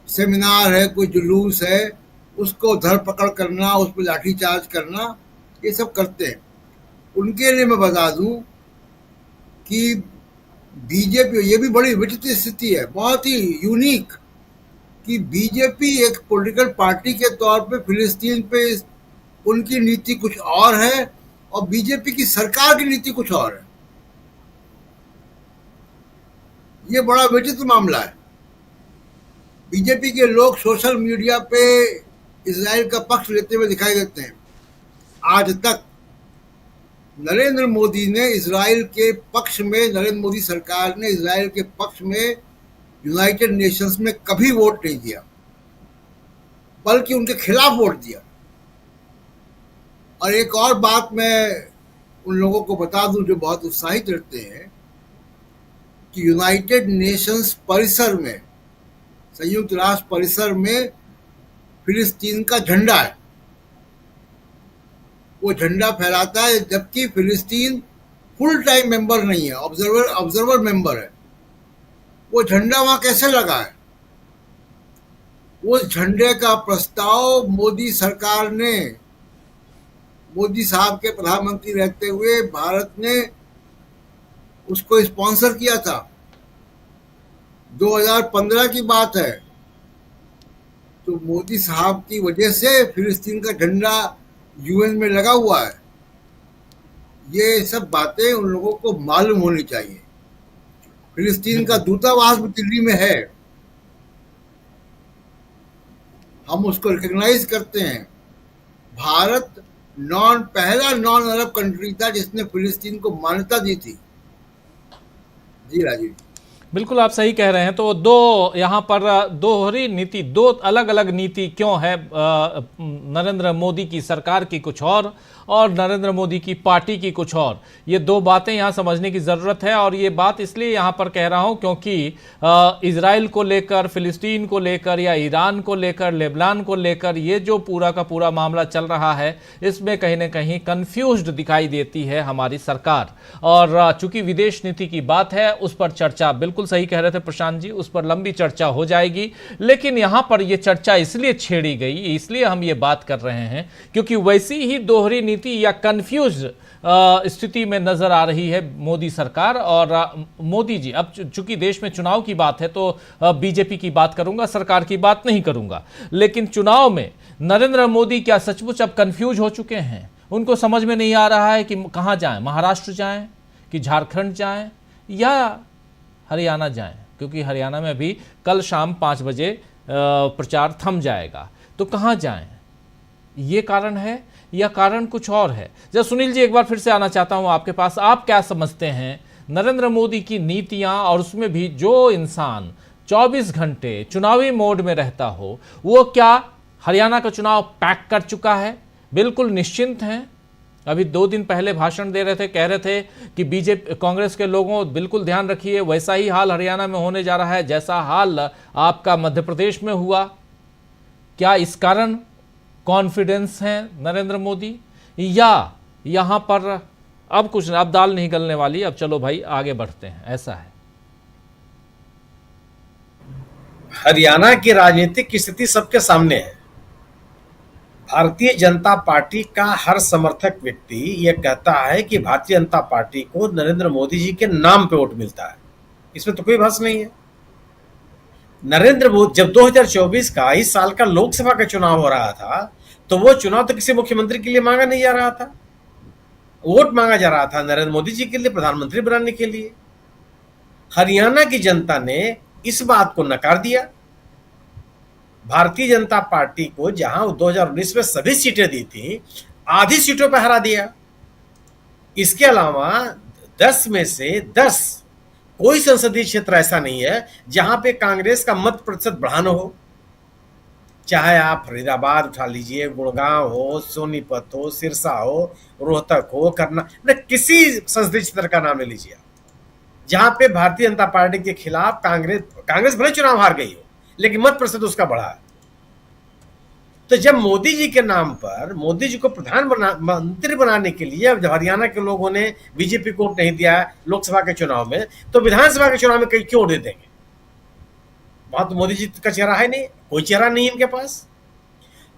सेमिनार है, कोई जुलूस है, उसको धरपकड़ करना, उस पर लाठीचार्ज करना, ये सब करते हैं। उनके लिए मैं बता दूं कि बीजेपी, ये भी बड़ी विचित्र स्थिति है, बहुत ही यूनिक, कि बीजेपी एक पॉलिटिकल पार्टी के तौर पे फिलिस्तीन पे उनकी नीति कुछ और है और बीजेपी की सरकार की नीति कुछ और है। ये बड़ा विचित्र मामला है। बीजेपी के लोग सोशल मीडिया पे इजराइल का पक्ष लेते हुए दिखाई देते हैं। आज तक नरेंद्र मोदी ने इजराइल के पक्ष में, नरेंद्र मोदी सरकार ने इजराइल के पक्ष में यूनाइटेड नेशंस में कभी वोट नहीं दिया, बल्कि उनके खिलाफ वोट दिया। और एक और बात मैं उन लोगों को बता दूं जो बहुत उत्साहित रहते हैं कि यूनाइटेड नेशंस परिसर में, संयुक्त राष्ट्र परिसर में फिलिस्तीन का झंडा है, वो झंडा फहराता है, जबकि फिलिस्तीन फुल टाइम मेंबर नहीं है, ऑब्जर्वर मेंबर है। वो झंडा वहां कैसे लगा है? उस झंडे का प्रस्ताव मोदी सरकार ने, मोदी साहब के प्रधानमंत्री रहते हुए भारत ने उसको स्पॉन्सर किया था। 2015 की बात है। तो मोदी साहब की वजह से फिलिस्तीन का झंडा यूएन में लगा हुआ है। ये सब बातें उन लोगों को मालूम होनी चाहिए। फिलिस्तीन का दूतावास भी दिल्ली में है, हम उसको रिकॉग्नाइज करते हैं। भारत पहला नॉन अरब कंट्री था जिसने फिलिस्तीन को मान्यता दी थी। जी राजीव, बिल्कुल आप सही कह रहे हैं। तो दो यहाँ पर दोहरी नीति, दो अलग अलग नीति क्यों है? नरेंद्र मोदी की सरकार की कुछ और नरेंद्र मोदी की पार्टी की कुछ और। ये दो बातें यहाँ समझने की ज़रूरत है। और ये बात इसलिए यहाँ पर कह रहा हूँ क्योंकि इजराइल को लेकर, फिलिस्तीन को लेकर या ईरान को लेकर, लेबनान को लेकर ये जो पूरा का पूरा मामला चल रहा है, इसमें कहीं ना कहीं कन्फ्यूज्ड दिखाई देती है हमारी सरकार। और चूंकि विदेश नीति की बात है, उस पर चर्चा, बिल्कुल सही कह रहे थे प्रशांत जी, उस पर लंबी चर्चा हो जाएगी। लेकिन यहाँ पर यह चर्चा इसलिए छेड़ी गई, इसलिए हम ये बात कर रहे हैं क्योंकि वैसी ही दोहरी नीति या कंफ्यूज स्थिति में नजर आ रही है मोदी सरकार। और मोदी जी, अब चूंकि देश में चुनाव की बात है तो बीजेपी की बात करूंगा, सरकार की बात नहीं करूंगा। लेकिन चुनाव में नरेंद्र मोदी क्या सचमुच अब कंफ्यूज हो चुके हैं? उनको समझ में नहीं आ रहा है कि कहां जाएं, महाराष्ट्र जाएं कि झारखंड जाएं या हरियाणा जाएं, क्योंकि हरियाणा में भी कल शाम 5 बजे प्रचार थम जाएगा। तो कहां जाएं? ये कारण है या कारण कुछ और है? जब सुनील जी, एक बार फिर से आना चाहता हूं आपके पास। आप क्या समझते हैं नरेंद्र मोदी की नीतियां, और उसमें भी जो इंसान 24 घंटे चुनावी मोड में रहता हो, वो क्या हरियाणा का चुनाव पैक कर चुका है? बिल्कुल निश्चिंत हैं? अभी 2 दिन पहले भाषण दे रहे थे, कह रहे थे कि बीजेपी, कांग्रेस के लोगों बिल्कुल ध्यान रखिए, वैसा ही हाल हरियाणा में होने जा रहा है जैसा हाल आपका मध्य प्रदेश में हुआ। क्या इस कारण कॉन्फिडेंस है नरेंद्र मोदी, या यहां पर अब कुछ, अब दाल नहीं गलने वाली, अब चलो भाई आगे बढ़ते हैं, ऐसा है? हरियाणा की राजनीतिक स्थिति सबके सामने है। भारतीय जनता पार्टी का हर समर्थक व्यक्ति यह कहता है कि भारतीय जनता पार्टी को नरेंद्र मोदी जी के नाम पे वोट मिलता है, इसमें तो कोई बहस नहीं है। नरेंद्र मोदी, जब 2024 का इस साल का लोकसभा का चुनाव हो रहा था, तो वो चुनाव तो किसी मुख्यमंत्री के लिए मांगा नहीं जा रहा था, वोट मांगा जा रहा था नरेंद्र मोदी जी के लिए, प्रधानमंत्री बनाने के लिए। हरियाणा की जनता ने इस बात को नकार दिया। भारतीय जनता पार्टी को जहां 2019 में सभी सीटें दी थी, आधी सीटों पर हरा दिया। इसके अलावा 10 में से 10 कोई संसदीय क्षेत्र ऐसा नहीं है जहां पे कांग्रेस का मत प्रतिशत बढ़ाना हो। चाहे आप फरीदाबाद उठा लीजिए, गुड़गांव हो, सोनीपत हो, सिरसा हो, रोहतक हो, किसी संसदीय क्षेत्र का नाम ले लीजिए जहां पे भारतीय जनता पार्टी के खिलाफ कांग्रेस भले चुनाव हार गई हो, लेकिन मत प्रतिशत उसका बढ़ा है। तो जब मोदी जी के नाम पर, मोदी जी को प्रधानमंत्री बनाने के लिए जब हरियाणा के लोगों ने बीजेपी को वोट नहीं दिया लोकसभा के चुनाव में, तो विधानसभा के चुनाव में क्यों वोट दे देंगे? वहां तो मोदी जी का चेहरा है नहीं, कोई चेहरा नहीं है इनके पास।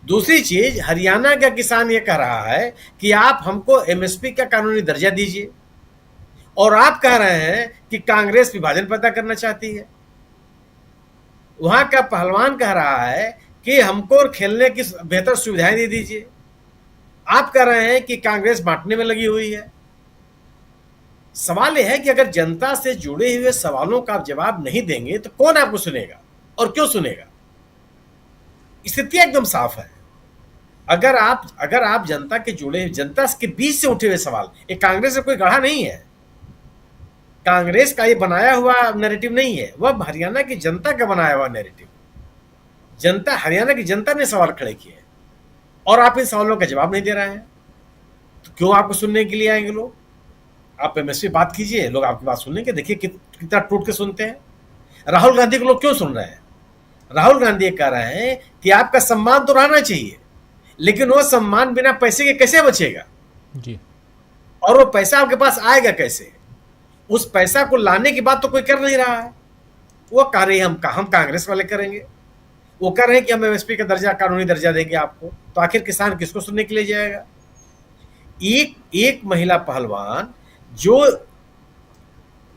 दूसरी चीज, हरियाणा का किसान ये कह रहा है कि आप हमको एमएसपी का कानूनी दर्जा दीजिए, और आप कह रहे हैं कि कांग्रेस विभाजन पैदा करना चाहती है। वहां का पहलवान कह रहा है कि हमको खेलने की बेहतर सुविधाएं दे दीजिए। आप कह रहे हैं कि कांग्रेस बांटने में लगी हुई है। सवाल यह है कि अगर जनता से जुड़े हुए सवालों का आप जवाब नहीं देंगे तो कौन आपको सुनेगा और क्यों सुनेगा? स्थिति एकदम साफ है। अगर आप जनता के जुड़े, जनता के बीच से उठे हुए सवाल, ये कांग्रेस से कोई गढ़ा नहीं है, कांग्रेस का ये बनाया हुआ नैरेटिव नहीं है, वह हरियाणा की जनता का बनाया हुआ नैरेटिव। जनता, हरियाणा की जनता ने सवाल खड़े किए और आप इन सवालों का जवाब नहीं दे रहे हैं, तो क्यों आपको सुनने के लिए आएंगे लोग? आप एमएसपी बात कीजिए, लोग आपकी बात सुनेंगे। देखिए कितना टूट के सुनते हैं। राहुल गांधी को लोग क्यों सुन रहे हैं? राहुल गांधी कह रहे हैं कि आपका सम्मान तो रहना चाहिए, लेकिन वो सम्मान बिना पैसे के कैसे बचेगा जी, और वो पैसा आपके पास आएगा कैसे? उस पैसा को लाने की बात तो कोई कर नहीं रहा है। वो कह रहे हैं हम कांग्रेस वाले करेंगे, वो कह रहे हैं कि हम एमएसपी का दर्जा, कानूनी दर्जा देंगे आपको। तो आखिर किसान किसको सुनने के लिए जाएगा? एक महिला पहलवान जो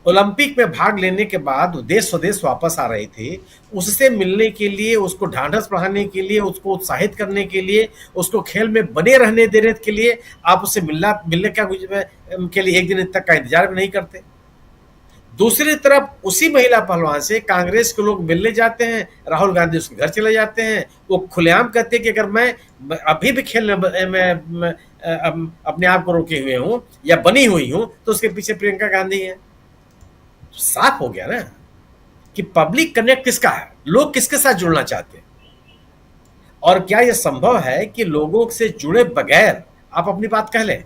ओलंपिक में भाग लेने के बाद देश स्वदेश वापस आ रही थी, उससे मिलने के लिए, उसको ढांढस बढ़ाने के लिए, उसको उत्साहित करने के लिए, उसको खेल में बने रहने देने के लिए आप उससे मिलने के लिए एक दिन तक का इंतजार भी नहीं करते। दूसरी तरफ उसी महिला पहलवान से कांग्रेस के लोग मिलने जाते हैं, राहुल गांधी उसके घर चले जाते हैं। वो खुलेआम कहते हैं कि अगर मैं अभी भी खेलने में अपने आप को रोके हुए हूं या बनी हुई हूं, तो उसके पीछे प्रियंका गांधी है। साफ हो गया ना कि पब्लिक कनेक्ट किसका है, लोग किसके साथ जुड़ना चाहते हैं। और क्या यह संभव है कि लोगों से जुड़े बगैर आप अपनी बात कह लें?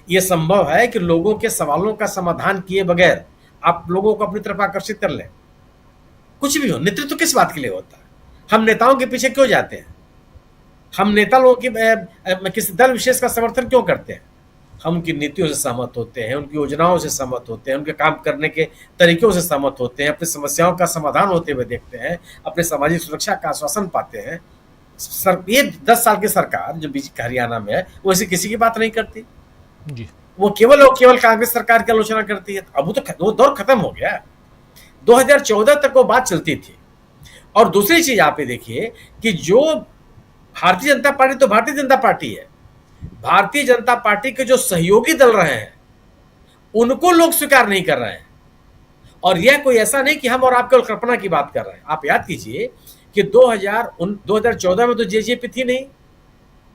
यह संभव है कि लोगों के सवालों का समाधान किए बगैर आप लोगों को अपनी तरफ आकर्षित कर लें? कुछ भी हो, नेतृत्व तो किस बात के लिए होता है? हम नेताओं के पीछे क्यों जाते हैं? हम नेता लोगों की किसी दल विशेष का समर्थन क्यों करते हैं? हम उनकी नीतियों से सहमत होते हैं, उनकी योजनाओं से सहमत होते हैं, उनके काम करने के तरीकों से सहमत होते हैं, अपनी समस्याओं का समाधान होते हुए देखते हैं, अपने सामाजिक सुरक्षा का आश्वासन पाते हैं। ये 10 साल की सरकार जो बीजेपी हरियाणा में है, वो ऐसी किसी की बात नहीं करती जी। वो केवल कांग्रेस सरकार की आलोचना करती है। अब वो दौर खत्म हो गया। 2014 तक वो बात चलती थी। और दूसरी चीज आप ये देखिए कि जो भारतीय जनता पार्टी तो भारतीय जनता पार्टी है, भारतीय जनता पार्टी के जो सहयोगी दल रहे हैं उनको लोग स्वीकार नहीं कर रहे हैं। और यह कोई ऐसा नहीं कि हम और आप केवल कल्पना की बात कर रहे हैं। आप याद कीजिए कि 2014 में तो जेजेपी थी नहीं,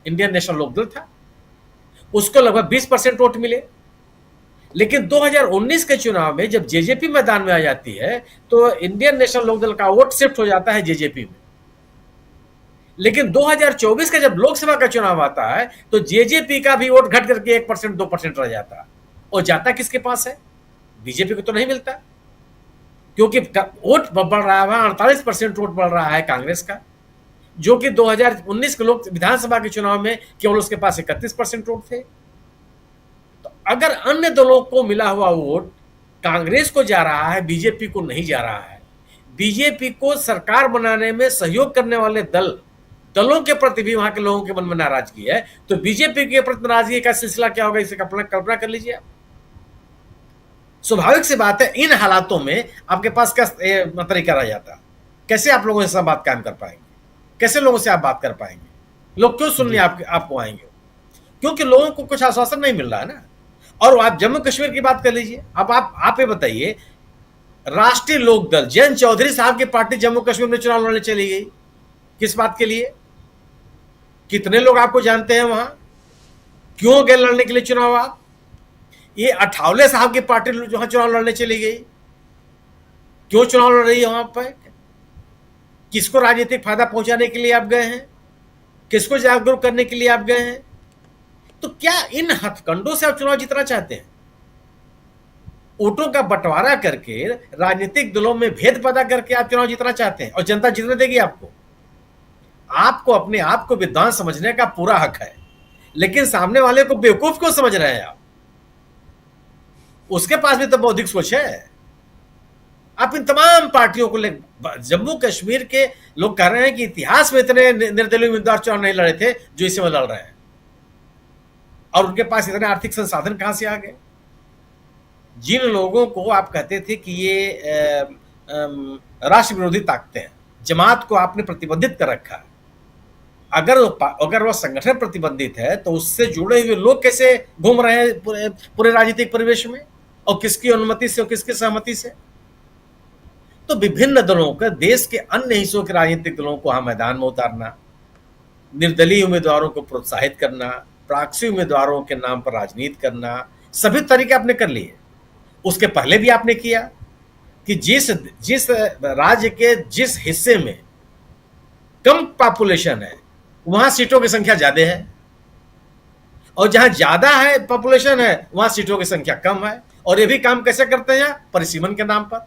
इंडियन नेशनल लोकदल था, उसको लगभग 20% वोट मिले। लेकिन 2019 के चुनाव में जब जेजेपी मैदान में आ जाती है तो इंडियन नेशनल लोकदल का वोट शिफ्ट हो जाता है जेजेपी में। लेकिन 2024 का जब लोकसभा का चुनाव आता है तो जेजेपी का भी वोट घट करके 1% 2% रह जाता है। और जाता किसके पास है? बीजेपी को तो नहीं मिलता, क्योंकि वोट बढ़ रहा है, 48% वोट बढ़ रहा है कांग्रेस का, जो कि 2019 के लोक विधानसभा के चुनाव में केवल उसके पास 31% वोट थे। तो अगर अन्य दलों को मिला हुआ वोट कांग्रेस को जा रहा है, बीजेपी को नहीं जा रहा है, बीजेपी को सरकार बनाने में सहयोग करने वाले दलों के प्रति भी वहां के लोगों के मन में नाराजगी है, तो बीजेपी के प्रति नाराजगी का सिलसिला क्या होगा, इसे कल्पना कर लीजिए आप। स्वाभाविक सी बात है, इन हालातों में आपके पास क्या तरीका रह जाता? कैसे आप लोगों से संवाद कायम कर पाएंगे? कैसे लोगों से आप बात कर पाएंगे? लोग क्यों सुनने आपको आएंगे? क्योंकि लोगों को कुछ आश्वासन नहीं मिल रहा है ना। और आप जम्मू कश्मीर की बात कर लीजिए। अब आप ये बताइए, राष्ट्रीय लोकदल जयंत चौधरी साहब की पार्टी जम्मू कश्मीर में चुनाव लड़ने चली गई, किस बात के लिए? कितने लोग आपको जानते हैं वहां? क्यों गए लड़ने के लिए चुनाव आप? ये अठावले साहब की पार्टी जो चुनाव लड़ने चली गई, क्यों चुनाव लड़ रही है वहां पर? किसको राजनीतिक फायदा पहुंचाने के लिए आप गए हैं? किसको जागरूक करने के लिए आप गए हैं? तो क्या इन हथकंडों से आप चुनाव जीतना चाहते हैं? वोटों का बंटवारा करके, राजनीतिक दलों में भेद पैदा करके आप चुनाव जीतना चाहते हैं? और जनता जीतने देगी आपको? आपको अपने आप को विद्वान समझने का पूरा हक है, लेकिन सामने वाले को बेवकूफ क्यों समझ रहे हैं आप? उसके पास भी तो बौद्धिक सोच है। आप इन तमाम पार्टियों को जम्मू कश्मीर के लोग कह रहे हैं कि इतिहास में इतने निर्दलीय उम्मीदवार चुनाव नहीं लड़े थे जो इस समय लड़ रहे हैं, और उनके पास इतने आर्थिक संसाधन कहां से आ गए? जिन लोगों को आप कहते थे कि ये राष्ट्र विरोधी ताकतें हैं, जमात को आपने प्रतिबंधित कर रखा है, अगर वो संगठन प्रतिबंधित है तो उससे जुड़े हुए लोग कैसे घूम रहे हैं पूरे राजनीतिक परिवेश में, और किसकी अनुमति से और किसकी सहमति से? तो विभिन्न दलों का, देश के अन्य हिस्सों के राजनीतिक दलों को मैदान में उतारना, निर्दलीय उम्मीदवारों को प्रोत्साहित करना, प्रॉक्सी उम्मीदवारों के नाम पर राजनीति करना, सभी तरीके आपने कर लिए। उसके पहले भी आपने किया कि जिस राज्य के जिस हिस्से में कम पॉपुलेशन है वहां सीटों की संख्या ज्यादा है, और जहां ज्यादा है पॉपुलेशन है वहां सीटों की संख्या कम है। और ये भी काम कैसे करते हैं? परिसीमन के नाम पर।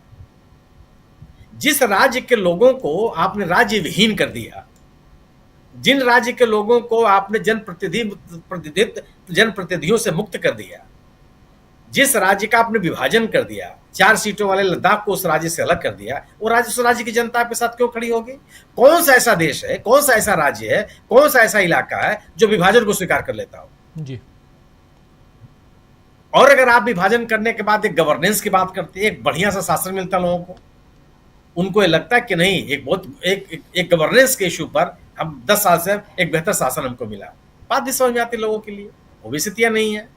जिस राज्य के लोगों को आपने राज्य विहीन कर दिया, जिन राज्य के लोगों को आपने जनप्रतिनिधियों से मुक्त कर दिया, जिस राज्य का आपने विभाजन कर दिया, 4 सीटों वाले लद्दाख को उस राज्य से अलग कर दिया, वो राज्य उस राज्य की जनता के साथ क्यों खड़ी होगी? कौन सा ऐसा देश है, कौन सा ऐसा राज्य है, कौन सा ऐसा इलाका है जो विभाजन को स्वीकार कर लेता हो? जी। और अगर आप विभाजन करने के बाद एक गवर्नेंस की बात करते हैं, एक बढ़िया सा शासन मिलता लोगों को, उनको ये लगता है कि नहीं, एक गवर्नेंस के इशू पर हम 10 साल से एक बेहतर शासन हमको मिला। बात भी समझ में आती लोगों के लिए, वो भी स्थितियां नहीं है।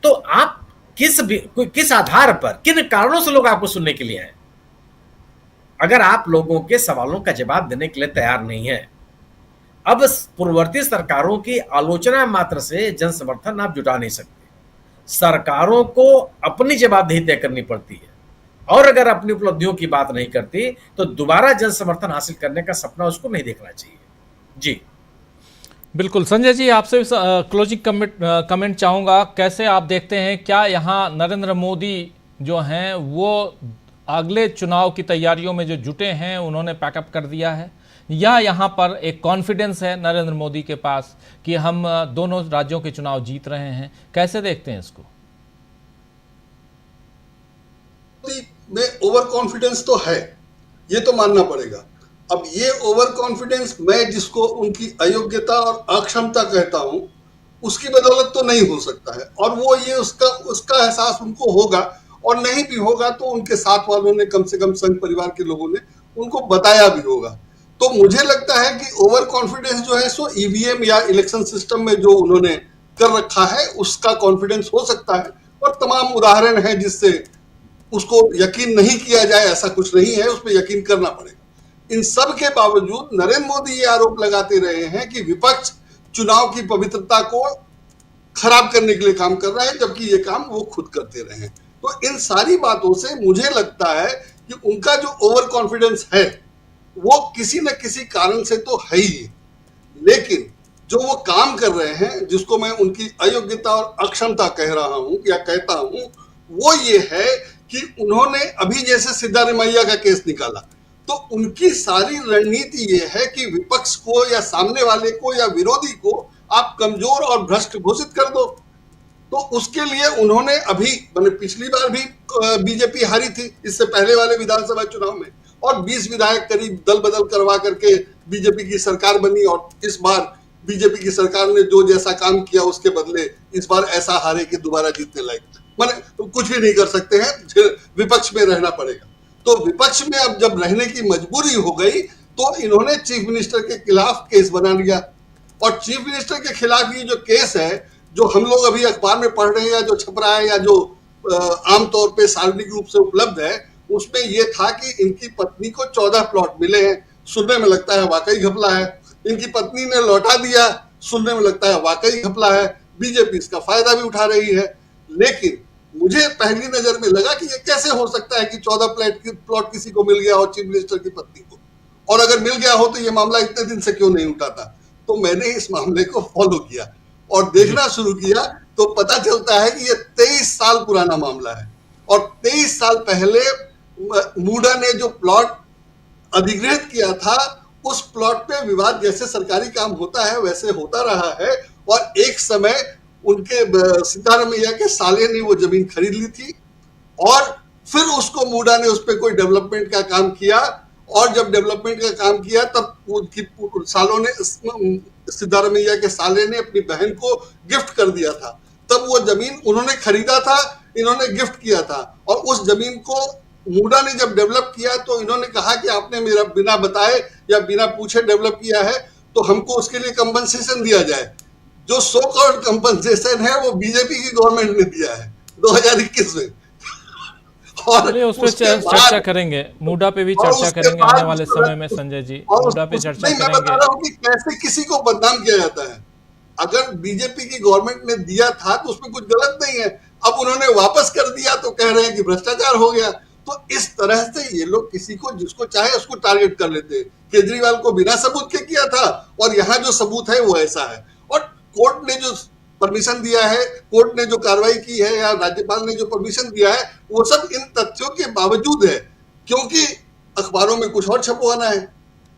तो आप किस आधार पर, किन कारणों से लोग आपको सुनने के लिए हैं? अगर आप लोगों के सवालों का जवाब देने के लिए तैयार नहीं है, अब पूर्ववर्ती सरकारों की आलोचना मात्र से जन समर्थन आप जुटा नहीं सकते। सरकारों को अपनी जवाबदेही तय करनी पड़ती है, और अगर अपनी उपलब्धियों की बात नहीं करती तो दोबारा जन समर्थन हासिल करने का सपना उसको नहीं देखना चाहिए। जी बिल्कुल। संजय जी, आपसे क्लोजिंग कमेंट चाहूँगा, कैसे आप देखते हैं, क्या यहाँ नरेंद्र मोदी जो हैं वो अगले चुनाव की तैयारियों में जो जुटे हैं उन्होंने पैकअप कर दिया है, या यहाँ पर एक कॉन्फिडेंस है नरेंद्र मोदी के पास कि हम दोनों राज्यों के चुनाव जीत रहे हैं? कैसे देखते हैं इसको? में ओवर कॉन्फिडेंस तो है, ये तो मानना पड़ेगा। अब ये ओवर कॉन्फिडेंस मैं जिसको उनकी अयोग्यता और अक्षमता कहता हूं, उसकी बदौलत तो नहीं हो सकता है, और वो ये उसका एहसास उनको होगा, और नहीं भी होगा तो उनके साथ वालों ने, कम से कम संघ परिवार के लोगों ने उनको बताया भी होगा। तो मुझे लगता है कि ओवर कॉन्फिडेंस जो है सो ईवीएम या इलेक्शन सिस्टम में जो उन्होंने कर रखा है उसका कॉन्फिडेंस हो सकता है, और तमाम उदाहरण है जिससे उसको यकीन नहीं किया जाए ऐसा कुछ नहीं है, उस पर यकीन करना पड़ेगा। इन सब के बावजूद नरेंद्र मोदी ये आरोप लगाते रहे हैं कि विपक्ष चुनाव की पवित्रता को खराब करने के लिए काम कर रहा है, जबकि ये काम वो खुद करते रहे हैं। तो इन सारी बातों से मुझे लगता है कि उनका जो ओवर कॉन्फिडेंस है वो किसी न किसी कारण से तो है ही, लेकिन जो वो काम कर रहे हैं, जिसको मैं उनकी अयोग्यता और अक्षमता कह रहा हूं या कहता हूं, वो ये है कि उन्होंने अभी जैसे सिद्धारमैया का केस निकाला, तो उनकी सारी रणनीति ये है कि विपक्ष को या सामने वाले को या विरोधी को आप कमजोर और भ्रष्ट घोषित कर दो। तो उसके लिए उन्होंने अभी, मैंने पिछली बार भी बीजेपी हारी थी, इससे पहले वाले विधानसभा चुनाव में, और 20 विधायक करीब दल बदल करवा करके बीजेपी की सरकार बनी, और इस बार बीजेपी की सरकार ने जो जैसा काम किया उसके बदले इस बार ऐसा हारे कि दोबारा जीतने लायक, माने तो कुछ भी नहीं कर सकते हैं, विपक्ष में रहना पड़ेगा। तो विपक्ष में अब जब रहने की मजबूरी हो गई तो इन्होंने चीफ मिनिस्टर के खिलाफ केस बना लिया, और चीफ मिनिस्टर के खिलाफ ये जो केस है, जो हम लोग अभी अखबार में पढ़ रहे हैं या जो छप रहा है या जो आमतौर पे सार्वजनिक रूप से उपलब्ध है, उसमें यह था कि इनकी पत्नी को 14 प्लॉट मिले हैं। सुनने में लगता है वाकई घपला है। इनकी पत्नी ने लौटा दिया, सुनने में लगता है वाकई घपला है। बीजेपी इसका फायदा भी उठा रही है। लेकिन मुझे पहली नजर में लगा कि ये कैसे हो सकता है कि 14 प्लॉट किसी को मिल गया हो, चीफ मिनिस्टर की पत्नी को, और अगर मिल गया हो तो ये मामला इतने दिन से क्यों नहीं उठाता। तो मैंने इस मामले को फॉलो किया और देखना शुरू किया, तो पता चलता है कि ये 23 साल पुराना मामला है, और 23 साल पहले मूडा ने जो प्लॉट अधिग्रहित किया था, उस प्लॉट पे विवाद जैसे सरकारी काम होता है वैसे होता रहा है, और एक समय उनके सिद्धारमैया के साले ने वो जमीन खरीद ली थी, और फिर उसको मूडा ने उस पर कोई डेवलपमेंट का काम किया, और जब डेवलपमेंट का काम किया तब उनकी सालों ने, सिद्धारमैया के साले ने अपनी बहन को गिफ्ट कर दिया था। तब वो जमीन उन्होंने खरीदा था, इन्होंने गिफ्ट किया था, और उस जमीन को मूडा ने जब डेवलप किया तो इन्होंने कहा कि आपने मेरा बिना बताए या बिना पूछे डेवलप किया है, तो हमको उसके लिए कंपनसेशन दिया जाए। जो 100 करोड़ कंपनसेशन है वो बीजेपी की गवर्नमेंट ने दिया है 2021 में, और चलिए उस पर उसके चर्चा बाद करेंगे, मूडा पे भी और चर्चा उसके करेंगे बाद आने वाले समय में संजय जी, और मूडा पे चर्चा नहीं, मैं बता करेंगे। रहा हूँ कि कैसे किसी को बदनाम किया जाता है। अगर बीजेपी की गवर्नमेंट ने दिया था तो उसमें कुछ गलत नहीं है, अब उन्होंने वापस कर दिया तो कह रहे हैं कि भ्रष्टाचार हो गया। तो इस तरह से ये लोग किसी को जिसको चाहे उसको टारगेट कर लेते हैं। केजरीवाल को बिना सबूत के किया था और यहाँ जो सबूत है वो ऐसा है। और कोर्ट ने जो परमिशन दिया है, कोर्ट ने जो कार्रवाई की है या राज्यपाल ने जो परमिशन दिया है, वो सब इन तथ्यों के बावजूद है, क्योंकि अखबारों में कुछ और छपवाना है।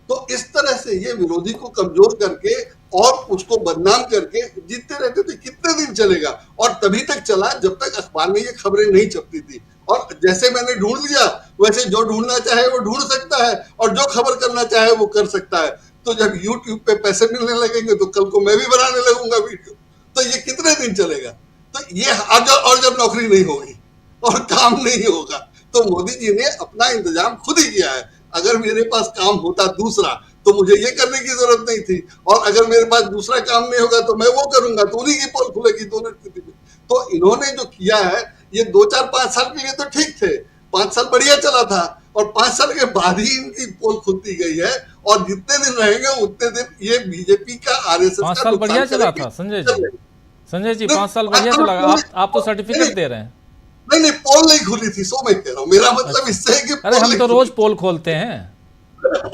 तो इस तरह से ये विरोधी को कमजोर करके और उसको बदनाम करके जीतते रहते थे। कितने दिन चलेगा? और तभी तक चला जब तक अखबार में ये खबरें नहीं छपती थी। और जैसे मैंने ढूंढ लिया वैसे जो ढूंढना चाहे वो ढूंढ सकता है और जो खबर करना चाहे वो कर सकता है। तो जब YouTube पे पैसे मिलने लगेंगे तो कल को मैं भी बनाने लगूंगा वीडियो। तो ये कितने दिन चलेगा? तो ये और जब नौकरी नहीं होगी और काम नहीं होगा तो मोदी जी ने अपना इंतजाम खुद ही किया है। अगर मेरे पास काम होता दूसरा तो मुझे ये करने की जरूरत नहीं थी, और अगर मेरे पास दूसरा काम नहीं होगा तो मैं वो करूंगा, तो उन्हीं की पोल खुलेगी दोनों स्थिति में। तो इन्होंने जो किया है ये 2, 4, 5 साल के लिए तो ठीक थे, 5 साल बढ़िया चला था, और 5 साल के बाद ही इनकी पोल खुलती गई है। और जितने दिन रहेंगे उतने दिन ये बीजेपी का आरएसएस 5 साल बढ़िया चला था संजय जी। संजय जी 5 साल बढ़िया चला, आप तो सर्टिफिकेट दे रहे हैं। नहीं, पोल नहीं खुली थी, सो मैं कह रहा हूँ। मेरा मतलब इससे है कि अरे हम तो रोज पोल खोलते हैं,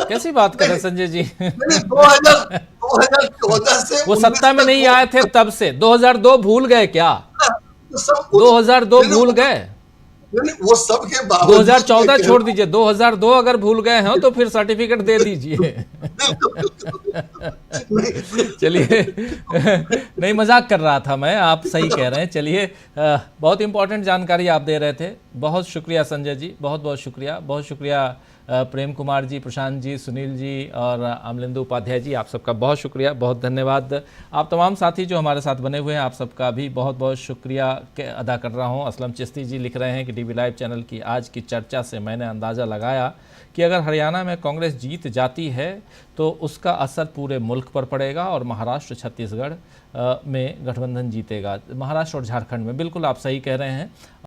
कैसी बात कर रहे हैं संजय जी? 2014 से वो सत्ता में नहीं आए थे तब से। 2002 भूल गए क्या? 2002 भूल गए? वो सब के बावजूद 2014 छोड़ दीजिए, 2002 अगर भूल गए हो तो फिर सर्टिफिकेट दे दीजिए। चलिए नहीं, मजाक कर रहा था मैं, आप सही कह रहे हैं। चलिए बहुत इंपॉर्टेंट जानकारी आप दे रहे थे, बहुत शुक्रिया संजय जी, बहुत बहुत शुक्रिया। बहुत शुक्रिया प्रेम कुमार जी, प्रशांत जी, सुनील जी और अमलेंदु उपाध्याय जी, आप सबका बहुत शुक्रिया, बहुत धन्यवाद। आप तमाम साथी जो हमारे साथ बने हुए हैं, आप सबका भी बहुत बहुत शुक्रिया अदा कर रहा हूं। असलम चिश्ती जी लिख रहे हैं कि डीबी लाइव चैनल की आज की चर्चा से मैंने अंदाज़ा लगाया कि अगर हरियाणा में कांग्रेस जीत जाती है तो उसका असर पूरे मुल्क पर पड़ेगा और महाराष्ट्र, छत्तीसगढ़ में गठबंधन जीतेगा, महाराष्ट्र और झारखंड में। बिल्कुल आप सही कह रहे हैं।